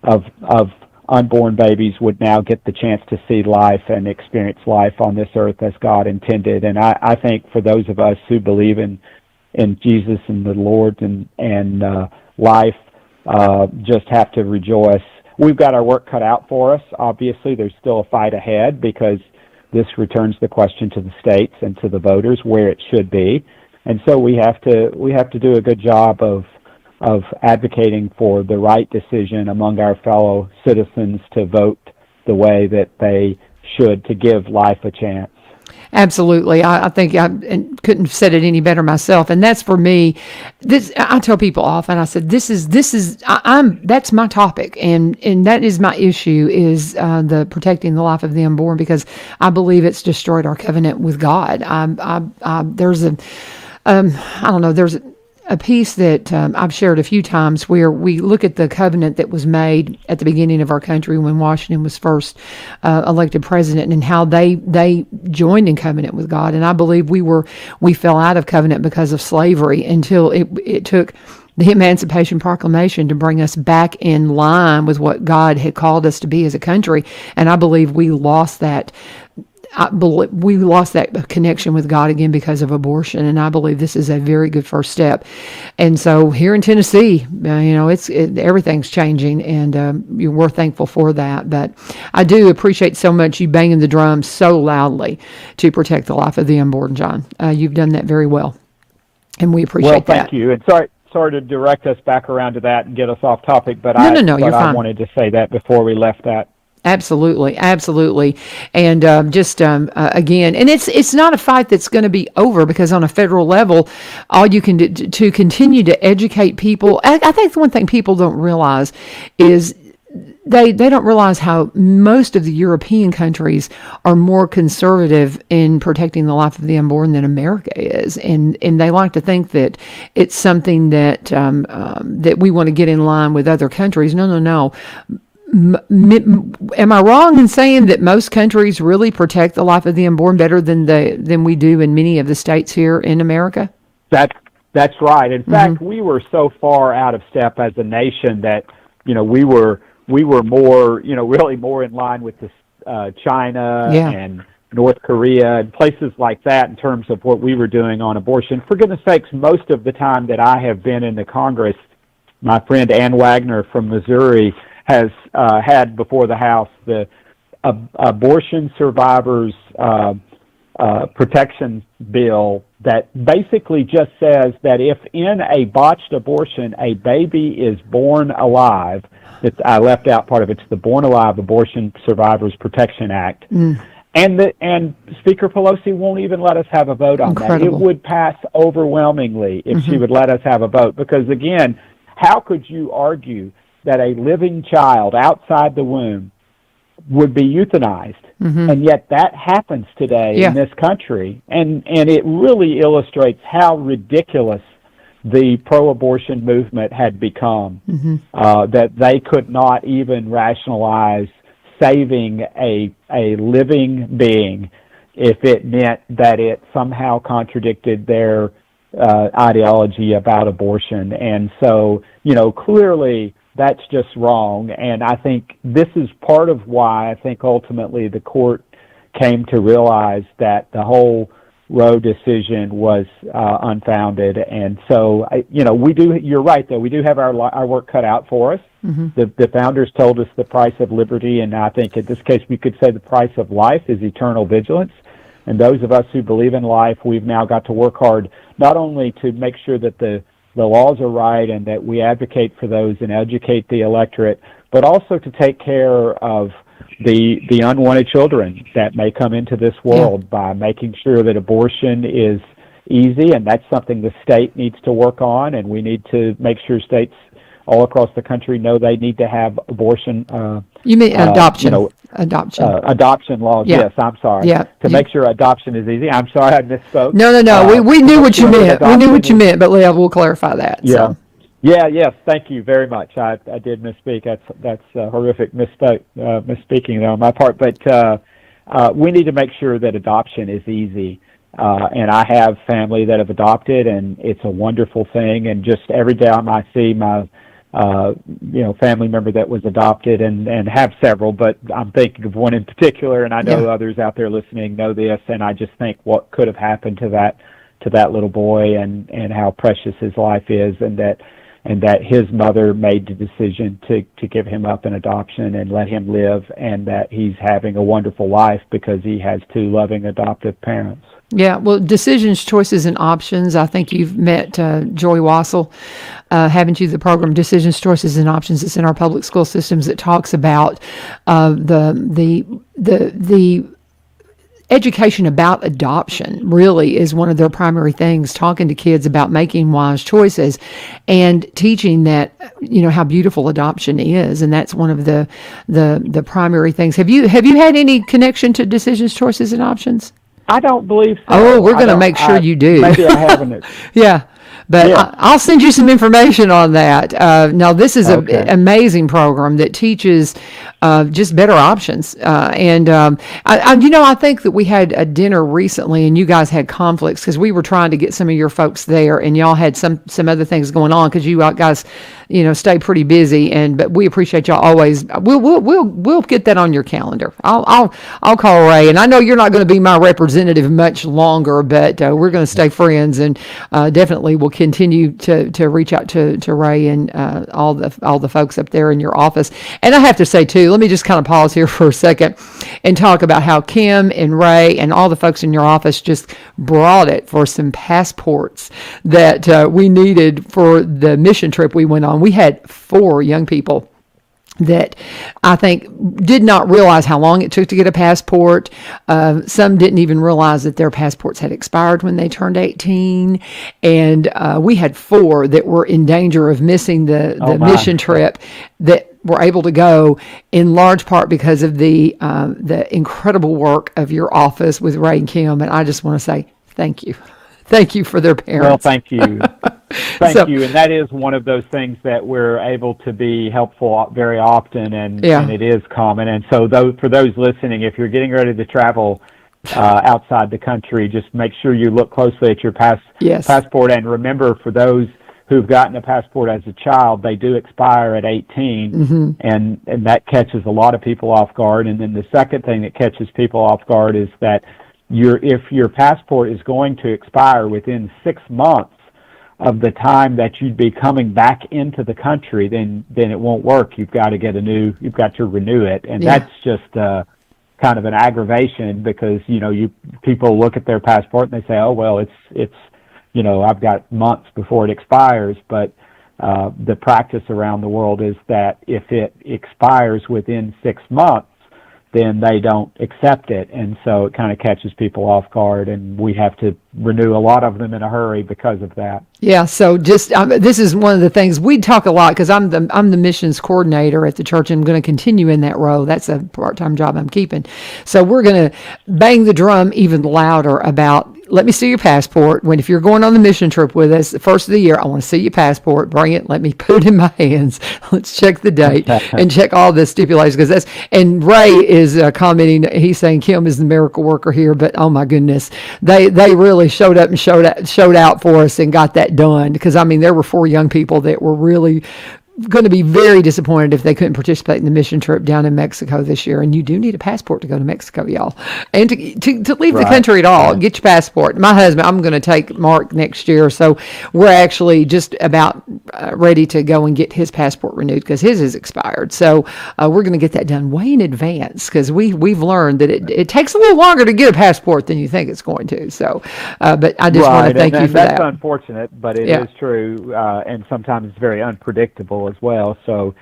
of unborn babies would now get the chance to see life and experience life on this earth as God intended. And I think for those of us who believe in Jesus and the Lord and life, just have to rejoice. We've got our work cut out for us. Obviously, there's still a fight ahead because this returns the question to the states and to the voters where it should be. And so we have to do a good job of advocating for the right decision among our fellow citizens to vote the way that they should, to give life a chance. Absolutely. I think I couldn't have said it any better myself. And that's for me, I tell people often, I said, that's my topic. And that is my issue is the protecting the life of the unborn, because I believe it's destroyed our covenant with God. There's a piece that I've shared a few times where we look at the covenant that was made at the beginning of our country when Washington was first elected president, and how they joined in covenant with God. And I believe we fell out of covenant because of slavery until it took the Emancipation Proclamation to bring us back in line with what God had called us to be as a country. And I believe we lost that. We lost that connection with God again because of abortion, and I believe this is a very good first step. And so here in Tennessee, everything's changing, and we're thankful for that. But I do appreciate so much you banging the drum so loudly to protect the life of the unborn, John. You've done that very well, and we appreciate that. Well, thank you. And sorry to direct us back around to that and get us off topic, but No, you're I fine. wanted to say that before we left that. Absolutely, absolutely, and again, and it's not a fight that's going to be over, because on a federal level, all you can do to continue to educate people. I think the one thing people don't realize is they don't realize how most of the European countries are more conservative in protecting the life of the unborn than America is, and they like to think that it's something that that we want to get in line with other countries. No. Am I wrong in saying that most countries really protect the life of the unborn better than we do in many of the states here in America? That's right. In fact, we were so far out of step as a nation that we were more really more in line with China and North Korea and places like that in terms of what we were doing on abortion. For goodness sakes, most of the time that I have been in the Congress, my friend Ann Wagner from Missouri has had before the House the abortion survivors protection bill that basically just says that if in a botched abortion a baby is born alive, I left out part of it, it's the Born Alive Abortion Survivors Protection Act. And Speaker Pelosi won't even let us have a vote on that. It would pass overwhelmingly if she would let us have a vote, because again, how could you argue that a living child outside the womb would be euthanized? And yet that happens today in this country. And it really illustrates how ridiculous the pro-abortion movement had become, that they could not even rationalize saving a living being if it meant that it somehow contradicted their ideology about abortion. And so, clearly that's just wrong, and I think this is part of why I think ultimately the court came to realize that the whole Roe decision was unfounded. And so, we do. You're right, though. We do have our work cut out for us. The founders told us the price of liberty, and I think in this case we could say the price of life is eternal vigilance. And those of us who believe in life, we've now got to work hard not only to make sure that the laws are right and that we advocate for those and educate the electorate, but also to take care of the unwanted children that may come into this world by making sure that abortion is easy, and that's something the state needs to work on, and we need to make sure states all across the country know they need to have abortion. You mean adoption? Adoption laws. Yeah. Yes, I'm sorry. Yeah. To make sure adoption is easy. I'm sorry, I misspoke. No. We knew what you meant. We knew what you meant, but Leah, we'll clarify that. Yeah. So. Yes. Thank you very much. I did misspeak. That's horrific misspeaking on my part. But we need to make sure that adoption is easy. And I have family that have adopted, and it's a wonderful thing. And just every time I see my family member that was adopted, and have several, but I'm thinking of one in particular, and I know others out there listening know this, and I just think what could have happened to that little boy, and how precious his life is, and that his mother made the decision to give him up in adoption and let him live, and that he's having a wonderful life because he has two loving adoptive parents. Yeah, well, decisions, choices, and options. I think you've met Joy Wassel, haven't you? The program Decisions, Choices, and Options. It's in our public school systems. It talks about the education about adoption. Really is one of their primary things. Talking to kids about making wise choices, and teaching that how beautiful adoption is, and that's one of the primary things. Have you had any connection to Decisions, Choices, and Options? I don't believe so. Oh, we're going to make sure you do. Maybe I haven't. Yeah. But I'll send you some information on that. Now, this is an amazing program that teaches just better options. I think that we had a dinner recently, and you guys had conflicts because we were trying to get some of your folks there, and y'all had some other things going on because you guys, stay pretty busy. But we appreciate y'all always. We'll get that on your calendar. I'll call Ray, and I know you're not going to be my representative much longer, but we're going to stay friends, and definitely certainly will continue to reach out to Ray and all the folks up there in your office. And I have to say too, let me just kind of pause here for a second and talk about how Kim and Ray and all the folks in your office just brought it for some passports that we needed for the mission trip we went on. We had 4 young people that I think did not realize how long it took to get a passport. Some didn't even realize that their passports had expired when they turned 18. And we had 4 that were in danger of missing the mission trip that were able to go, in large part because of the incredible work of your office with Ray and Kim. And I just want to say thank you. Thank you for their parents. Well, thank you. Thank you. And that is one of those things that we're able to be helpful very often, and it is common. And so for those listening, if you're getting ready to travel outside the country, just make sure you look closely at your passport. And remember, for those who've gotten a passport as a child, they do expire at 18, and that catches a lot of people off guard. And then the second thing that catches people off guard is that if your passport is going to expire within 6 months of the time that you'd be coming back into the country, then it won't work. You've got to renew it. And that's just kind of an aggravation, because, people look at their passport and they say, oh, well, it's I've got months before it expires. But the practice around the world is that if it expires within 6 months, then they don't accept it. And so it kind of catches people off guard, and we have to renew a lot of them in a hurry because of that. Yeah, so just this is one of the things we talk a lot, because I'm the missions coordinator at the church, and I'm going to continue in that role. That's a part-time job I'm keeping. So we're going to bang the drum even louder about, let me see your passport. If you're going on the mission trip with us, the first of the year, I want to see your passport. Bring it. Let me put it in my hands. Let's check the date and check all the stipulations. And Ray is commenting. He's saying Kim is the miracle worker here, but oh my goodness, they really showed up and showed out for us and got that done. Because there were 4 young people that were really going to be very disappointed if they couldn't participate in the mission trip down in Mexico this year. And you do need a passport to go to Mexico, y'all. And to leave the country at all, get your passport. My husband, I'm going to take Mark next year, so we're actually just about ready to go and get his passport renewed, because his is expired. So we're going to get that done way in advance, because we've learned that it takes a little longer to get a passport than you think it's going to. So, but I just want to thank you for that. That's unfortunate, but it is true, and sometimes it's very unpredictable as well, so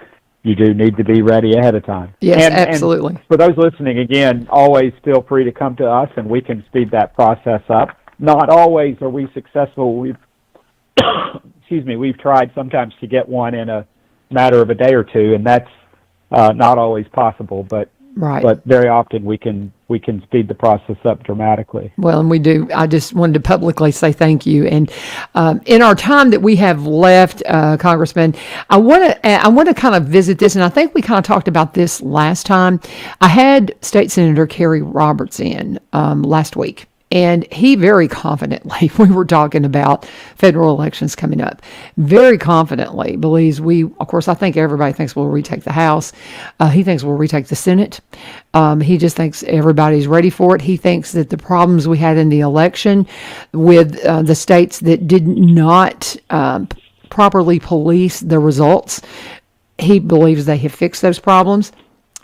you do need to be ready ahead of time. Yes, absolutely. And for those listening, again, always feel free to come to us, and we can speed that process up. Not always are we successful. We've tried sometimes to get one in a matter of a day or two, and that's not always possible, but very often we can speed the process up dramatically. Well, and we do. I just wanted to publicly say thank you. And in our time that we have left, Congressman, I want to kind of visit this, and I think we kind of talked about this last time. I had State Senator Kerry Roberts in last week. And he very confidently, we were talking about federal elections coming up, very confidently believes I think everybody thinks we'll retake the House. He thinks we'll retake the Senate. He just thinks everybody's ready for it. He thinks that the problems we had in the election with the states that did not properly police the results, he believes they have fixed those problems.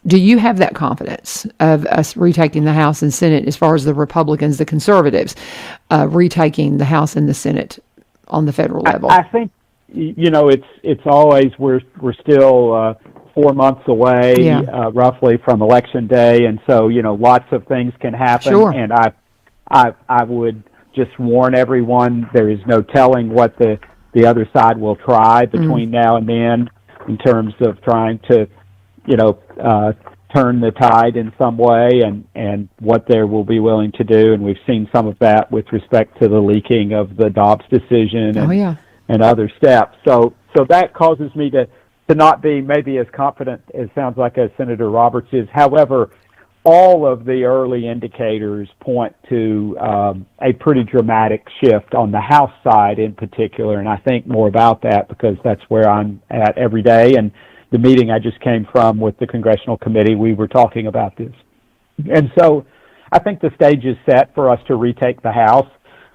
Do you have that confidence of us retaking the House and Senate, as far as the Republicans, the conservatives, retaking the House and the Senate on the federal level? I think, it's always, we're still 4 months away, roughly, from Election Day. And so, lots of things can happen. Sure. And I would just warn everyone, there is no telling what the other side will try between now and then, in terms of trying to turn the tide in some way, and what they will be willing to do. And we've seen some of that with respect to the leaking of the Dobbs decision and other steps. So that causes me to not be maybe as confident as sounds like as Senator Roberts is. However, all of the early indicators point to a pretty dramatic shift on the House side in particular, and I think more about that because that's where I'm at every day. And the meeting I just came from with the Congressional Committee, we were talking about this. And so I think the stage is set for us to retake the House.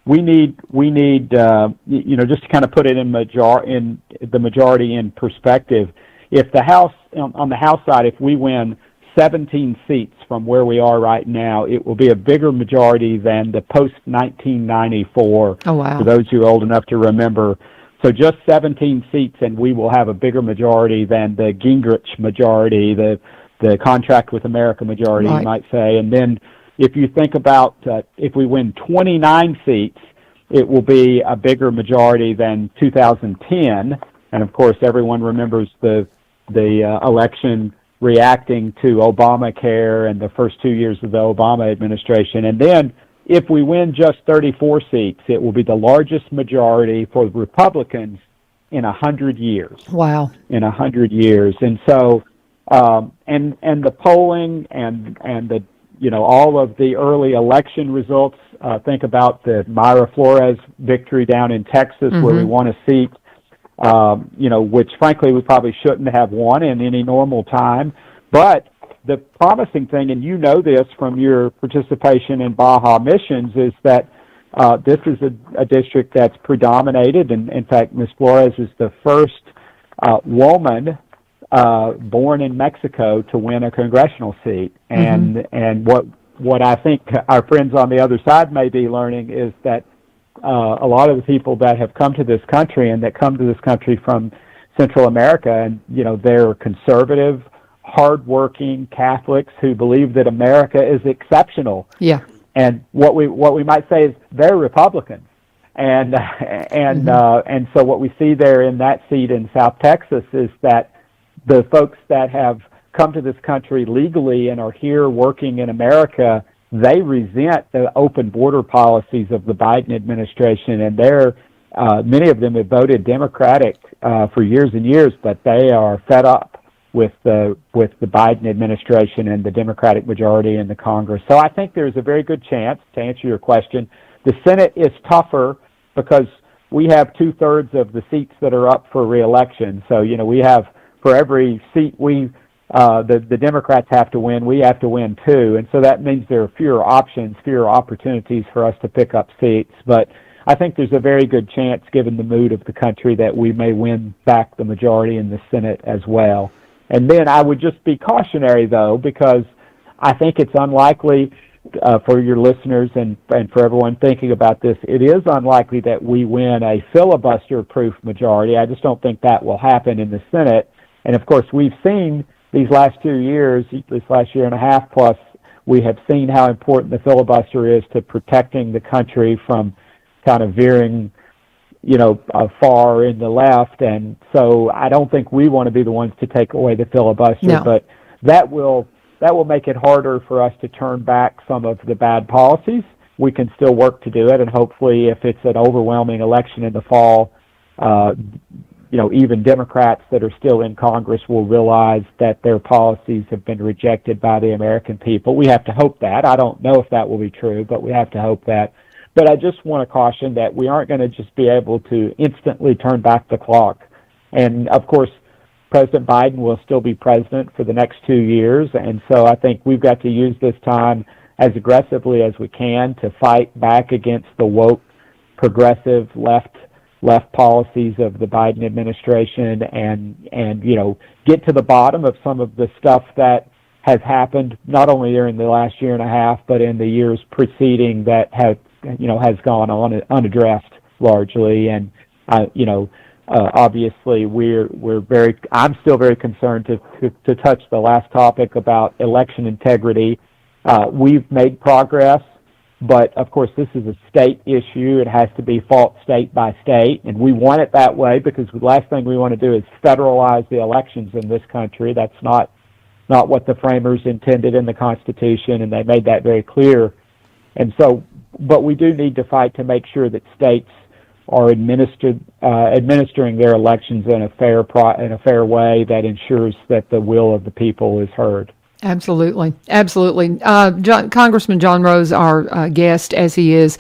we need just to kind of put it in the majority in perspective. If the House on the House side, if we win 17 seats from where we are right now, it will be a bigger majority than the post-1994. Oh, wow. For those who are old enough to remember. So just 17 seats, and we will have a bigger majority than the Gingrich majority, the Contract with America majority, Right. you might say. And then if you think about if we win 29 seats, it will be a bigger majority than 2010. And, of course, everyone remembers the election reacting to Obamacare and the first 2 years of the Obama administration. And then if we win just 34 seats, it will be the largest majority for Republicans in 100 years. Wow. In 100 years. And so, and the polling and the, all of the early election results, think about the Myra Flores victory down in Texas where we won a seat, which frankly we probably shouldn't have won in any normal time. But the promising thing, and you know this from your participation in Baja missions, is that this is a district that's predominated, and in fact, Ms. Flores is the first woman born in Mexico to win a congressional seat. And what I think our friends on the other side may be learning is that a lot of the people that have come to this country and that come to this country from Central America, and they're conservative, hardworking Catholics who believe that America is exceptional. Yeah. And what we might say is they're Republicans. And so what we see there in that seat in South Texas is that the folks that have come to this country legally and are here working in America, they resent the open border policies of the Biden administration, and many of them have voted Democratic for years and years, but they are fed up with the Biden administration and the Democratic majority in the Congress. So I think there's a very good chance, to answer your question, the Senate is tougher because we have 2/3 of the seats that are up for re-election. So, we have, for every seat the Democrats have to win, we have to win 2. And so that means there are fewer options, fewer opportunities for us to pick up seats. But I think there's a very good chance, given the mood of the country, that we may win back the majority in the Senate as well. And then I would just be cautionary, though, because I think it's unlikely for your listeners and for everyone thinking about this, it is unlikely that we win a filibuster-proof majority. I just don't think that will happen in the Senate. And, of course, we've seen these last 2 years, this last year and a half plus, we have seen how important the filibuster is to protecting the country from kind of veering far in the left, and so I don't think we want to be the ones to take away the filibuster. No. But that will make it harder for us to turn back some of the bad policies. We can still work to do it, and hopefully, if it's an overwhelming election in the fall, even Democrats that are still in Congress will realize that their policies have been rejected by the American people. We have to hope that. I don't know if that will be true, but we have to hope that. But I just want to caution that we aren't going to just be able to instantly turn back the clock. And, of course, President Biden will still be president for the next 2 years. And so I think we've got to use this time as aggressively as we can to fight back against the woke, progressive, left policies of the Biden administration and get to the bottom of some of the stuff that has happened, not only during the last year and a half, but in the years preceding that has gone on unaddressed largely. And obviously I'm still very concerned to touch the last topic about election integrity. We've made progress, but of course this is a state issue. It has to be fought state by state, and we want it that way because the last thing we want to do is federalize the elections in this country. That's not what the framers intended in the Constitution, and they made that very clear. And so, but we do need to fight to make sure that states are administering their elections in a fair way that ensures that the will of the people is heard. Absolutely. Absolutely. Congressman John Rose, our guest, as he is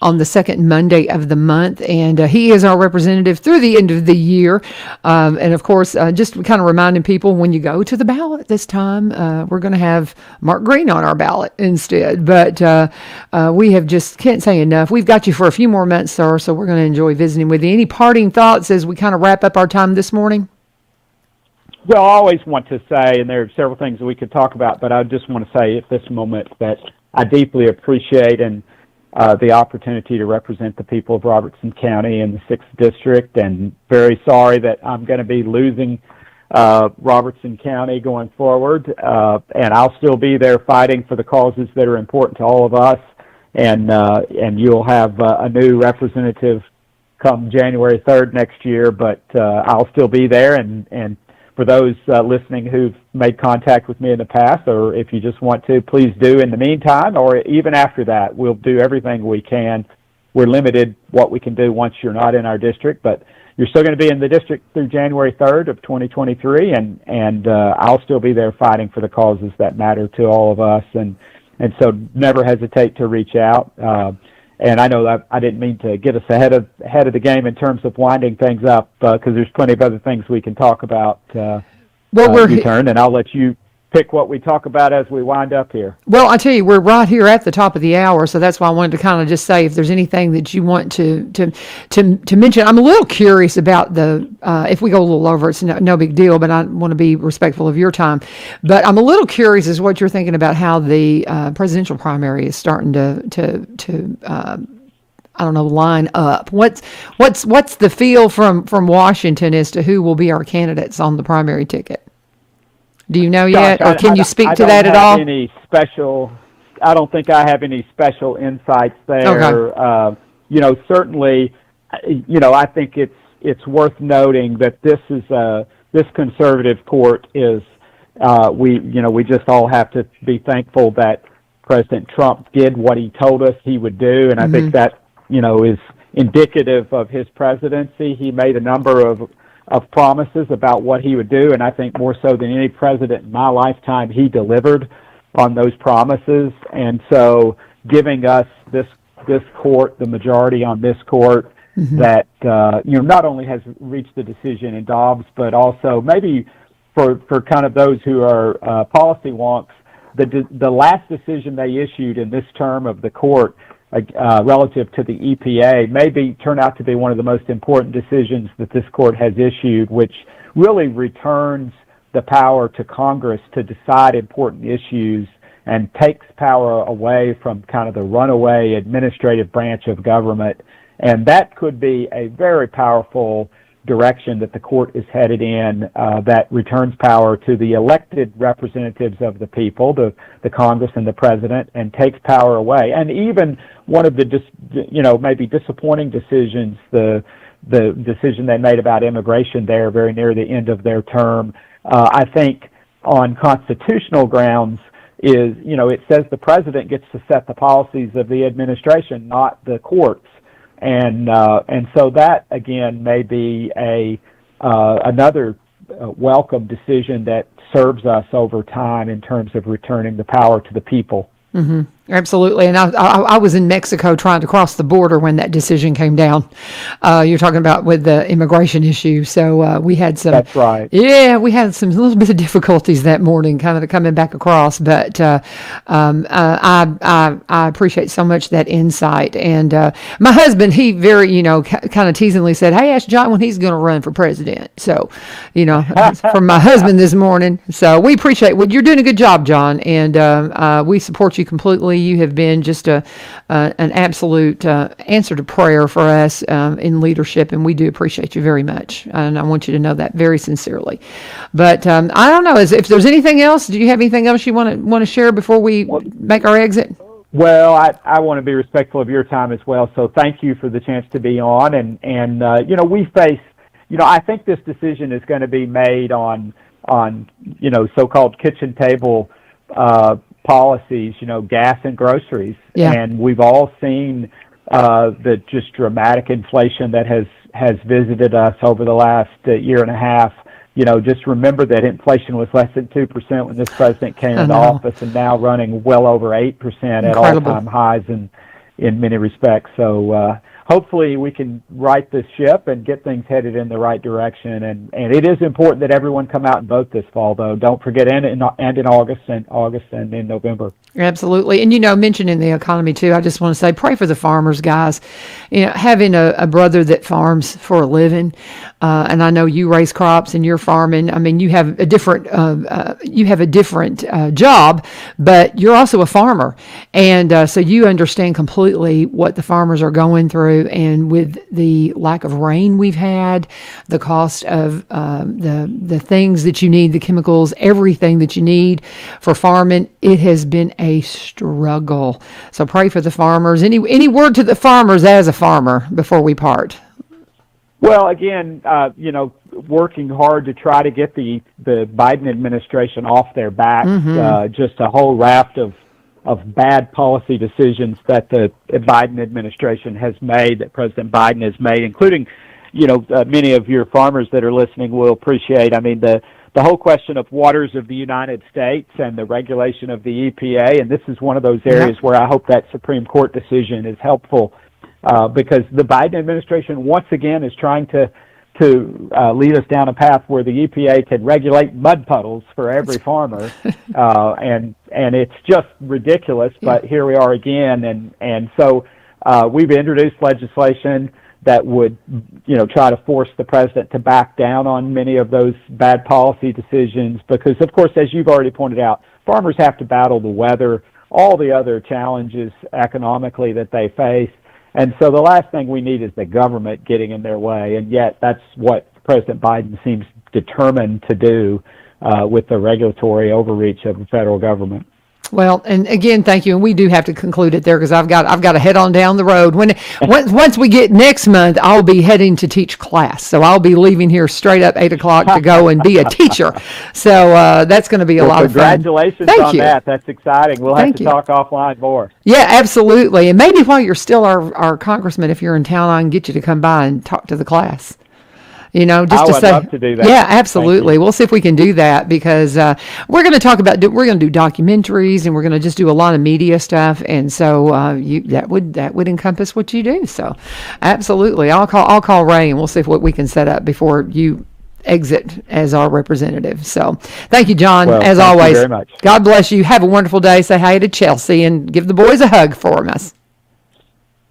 on the second Monday of the month, and he is our representative through the end of the year. And of course, just kind of reminding people when you go to the ballot this time, we're going to have Mark Green on our ballot instead. But we have just can't say enough. We've got you for a few more months, sir, so we're going to enjoy visiting with you. Any parting thoughts as we kind of wrap up our time this morning? Well, I always want to say, and there are several things that we could talk about, but I just want to say at this moment that I deeply appreciate the opportunity to represent the people of Robertson County in the 6th District, and very sorry that I'm going to be losing Robertson County going forward, and I'll still be there fighting for the causes that are important to all of us, and you'll have a new representative come January 3rd next year, but I'll still be there, and for those listening who've made contact with me in the past, or if you just want to, please do in the meantime, or even after that. We'll do everything we can. We're limited what we can do once you're not in our district, but you're still going to be in the district through January 3rd of 2023, and I'll still be there fighting for the causes that matter to all of us, and so never hesitate to reach out. And I know that I didn't mean to get us ahead of the game in terms of winding things up, because there's plenty of other things we can talk about. Turn, and I'll let you pick what we talk about as we wind up here. Well, I tell you, we're right here at the top of the hour, so that's why I wanted to kind of just say if there's anything that you want to mention. I'm a little curious about the if we go a little over, it's no big deal, but I want to be respectful of your time. But I'm a little curious as what you're thinking about how the presidential primary is starting to I don't know, line up. What's the feel from Washington as to who will be our candidates on the primary ticket? Do you know yet, or can you speak to that at all? I don't think I have any special insights there. Okay. Certainly, I think it's worth noting that this conservative court is. We just all have to be thankful that President Trump did what he told us he would do, and I think that is indicative of his presidency. He made a number of promises about what he would do, and I think more so than any president in my lifetime, he delivered on those promises. And so giving us this court, the majority on this court, that not only has reached the decision in Dobbs, but also maybe for kind of those who are policy wonks, the last decision they issued in this term of the court relative to the EPA maybe turn out to be one of the most important decisions that this court has issued, which really returns the power to Congress to decide important issues and takes power away from kind of the runaway administrative branch of government. And that could be a very powerful direction that the court is headed in, that returns power to the elected representatives of the people, the Congress and the president, and takes power away. And even one of the maybe disappointing decisions, the decision they made about immigration there very near the end of their term, I think on constitutional grounds is, it says the president gets to set the policies of the administration, not the courts. And so that again may be another welcome decision that serves us over time in terms of returning the power to the people. Mm-hmm. Absolutely. And I was in Mexico trying to cross the border when that decision came down. You're talking about with the immigration issue. So we had some. That's right. Yeah, we had some little bit of difficulties that morning, kind of coming back across. But I appreciate so much that insight. And my husband, he very, kind of teasingly said, "Hey, ask John when he's going to run for president." So, from my husband this morning. So we appreciate what you're doing. A good job, John, and we support you completely. You have been just an absolute answer to prayer for us in leadership, and we do appreciate you very much. And I want you to know that very sincerely. But I don't know if there's anything else. Do you have anything else you want to share before we make our exit? Well, I want to be respectful of your time as well. So thank you for the chance to be on. And we face. I think this decision is going to be made on so-called kitchen table policies, gas and groceries. Yeah. And we've all seen the just dramatic inflation that has visited us over the last year and a half. just remember that inflation was less than 2% when this president came into know. office, and now running well over 8% at Incredible. all-time highs in many respects. So hopefully we can right this ship and get things headed in the right direction. And it is important that everyone come out and vote this fall, though. Don't forget, and in August and in November. Absolutely. And, mentioning the economy too, I just want to say, pray for the farmers, guys. Having a brother that farms for a living, and I know you raise crops and you're farming. I mean, you have a different job, but you're also a farmer. And so you understand completely what the farmers are going through. And with the lack of rain we've had, the cost of the things that you need, the chemicals, everything that you need for farming, it has been a struggle. So pray for the farmers. Any word to the farmers as a farmer before we part? Well, again, working hard to try to get the Biden administration off their backs. Just a whole raft of bad policy decisions that the Biden administration has made, that President Biden has made, including, many of your farmers that are listening will appreciate. I mean, the whole question of waters of the United States and the regulation of the EPA, and this is one of those areas where I hope that Supreme Court decision is helpful, because the Biden administration once again is trying to lead us down a path where the EPA can regulate mud puddles for every farmer, and it's just ridiculous. But here we are again, and so we've introduced legislation that would, try to force the president to back down on many of those bad policy decisions, because, of course, as you've already pointed out, farmers have to battle the weather, all the other challenges economically that they face. And so the last thing we need is the government getting in their way, and yet that's what President Biden seems determined to do with the regulatory overreach of the federal government. Well, and again, thank you. And we do have to conclude it there because I've got to head on down the road. Once we get next month, I'll be heading to teach class. So I'll be leaving here straight up 8 o'clock to go and be a teacher. So that's going to be a lot of fun. Congratulations Thank on you. that. That's exciting. We'll have to talk offline more. Yeah, absolutely. And maybe while you're still our congressman, if you're in town, I can get you to come by and talk to the class. Just I to would say, love to do that. Yeah, absolutely. We'll see if we can do that because we're going to talk about we're going to do documentaries and we're going to just do a lot of media stuff, and so that would encompass what you do. So, absolutely, I'll call Ray and we'll see what we can set up before you exit as our representative. So, thank you, John. Well, as thank always, you very much. God bless you. Have a wonderful day. Say hi to Chelsea and give the boys a hug for us.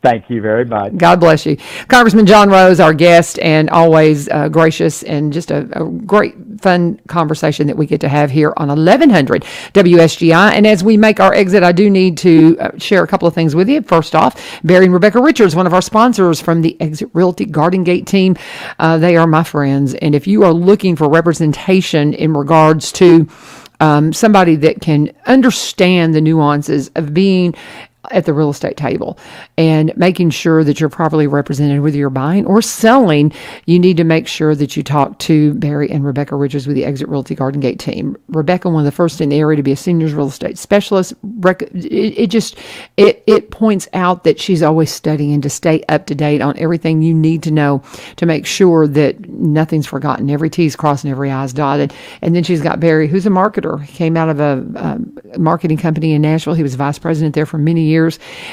Thank you very much. God bless you. Congressman John Rose, our guest, and always gracious, and just a great, fun conversation that we get to have here on 1100 WSGI. And as we make our exit, I do need to share a couple of things with you. First off, Barry and Rebecca Richards, one of our sponsors from the Exit Realty Garden Gate team. They are my friends. And if you are looking for representation in regards to somebody that can understand the nuances of being at the real estate table and making sure that you're properly represented, whether you're buying or selling, you need to make sure that you talk to Barry and Rebecca Richards with the Exit Realty Garden Gate team. Rebecca, one of the first in the area to be a seniors real estate specialist. It points out that she's always studying to stay up to date on everything you need to know to make sure that nothing's forgotten, every T's crossed and every I's dotted. And then she's got Barry, who's a marketer. He came out of a marketing company in Nashville. He was vice president there for many years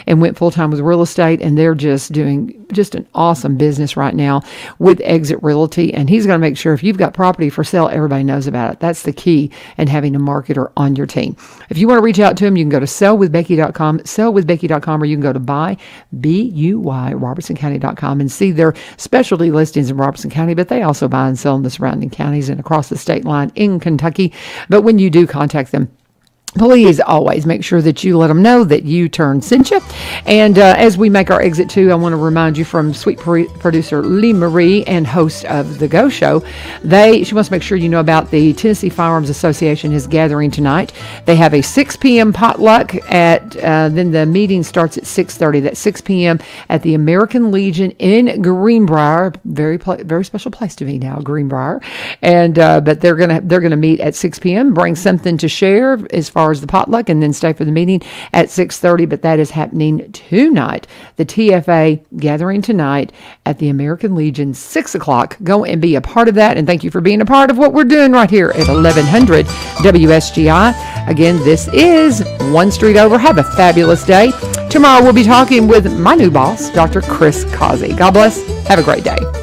and went full-time with real estate, and they're just doing an awesome business right now with Exit Realty. And he's going to make sure if you've got property for sale, everybody knows about it. That's the key in having a marketer on your team. If you want to reach out to him, you can go to sellwithbecky.com, sellwithbecky.com, or you can go to buy, B-U-Y, robertsoncounty.com and see their specialty listings in Robertson County, but they also buy and sell in the surrounding counties and across the state line in Kentucky. But when you do contact them, please always make sure that you let them know that U-Turn sent you. And as we make our exit too, I want to remind you from sweet producer Lee Marie and host of The Go Show. She wants to make sure you know about the Tennessee Firearms Association is gathering tonight. They have a 6 p.m. potluck then the meeting starts at 6:30. That's 6 p.m. at the American Legion in Greenbrier. Very special place to me now, Greenbrier. And but they're gonna meet at 6 p.m. Bring something to share as far far as the potluck, and then stay for the meeting at 6:30. But that is happening tonight. The TFA gathering tonight at the American Legion, 6 o'clock. Go and be a part of that. And thank you for being a part of what we're doing right here at 1100 WSGI. Again, this is One Street Over. Have a fabulous day. Tomorrow we'll be talking with my new boss, Dr. Chris Causey. God bless. Have a great day.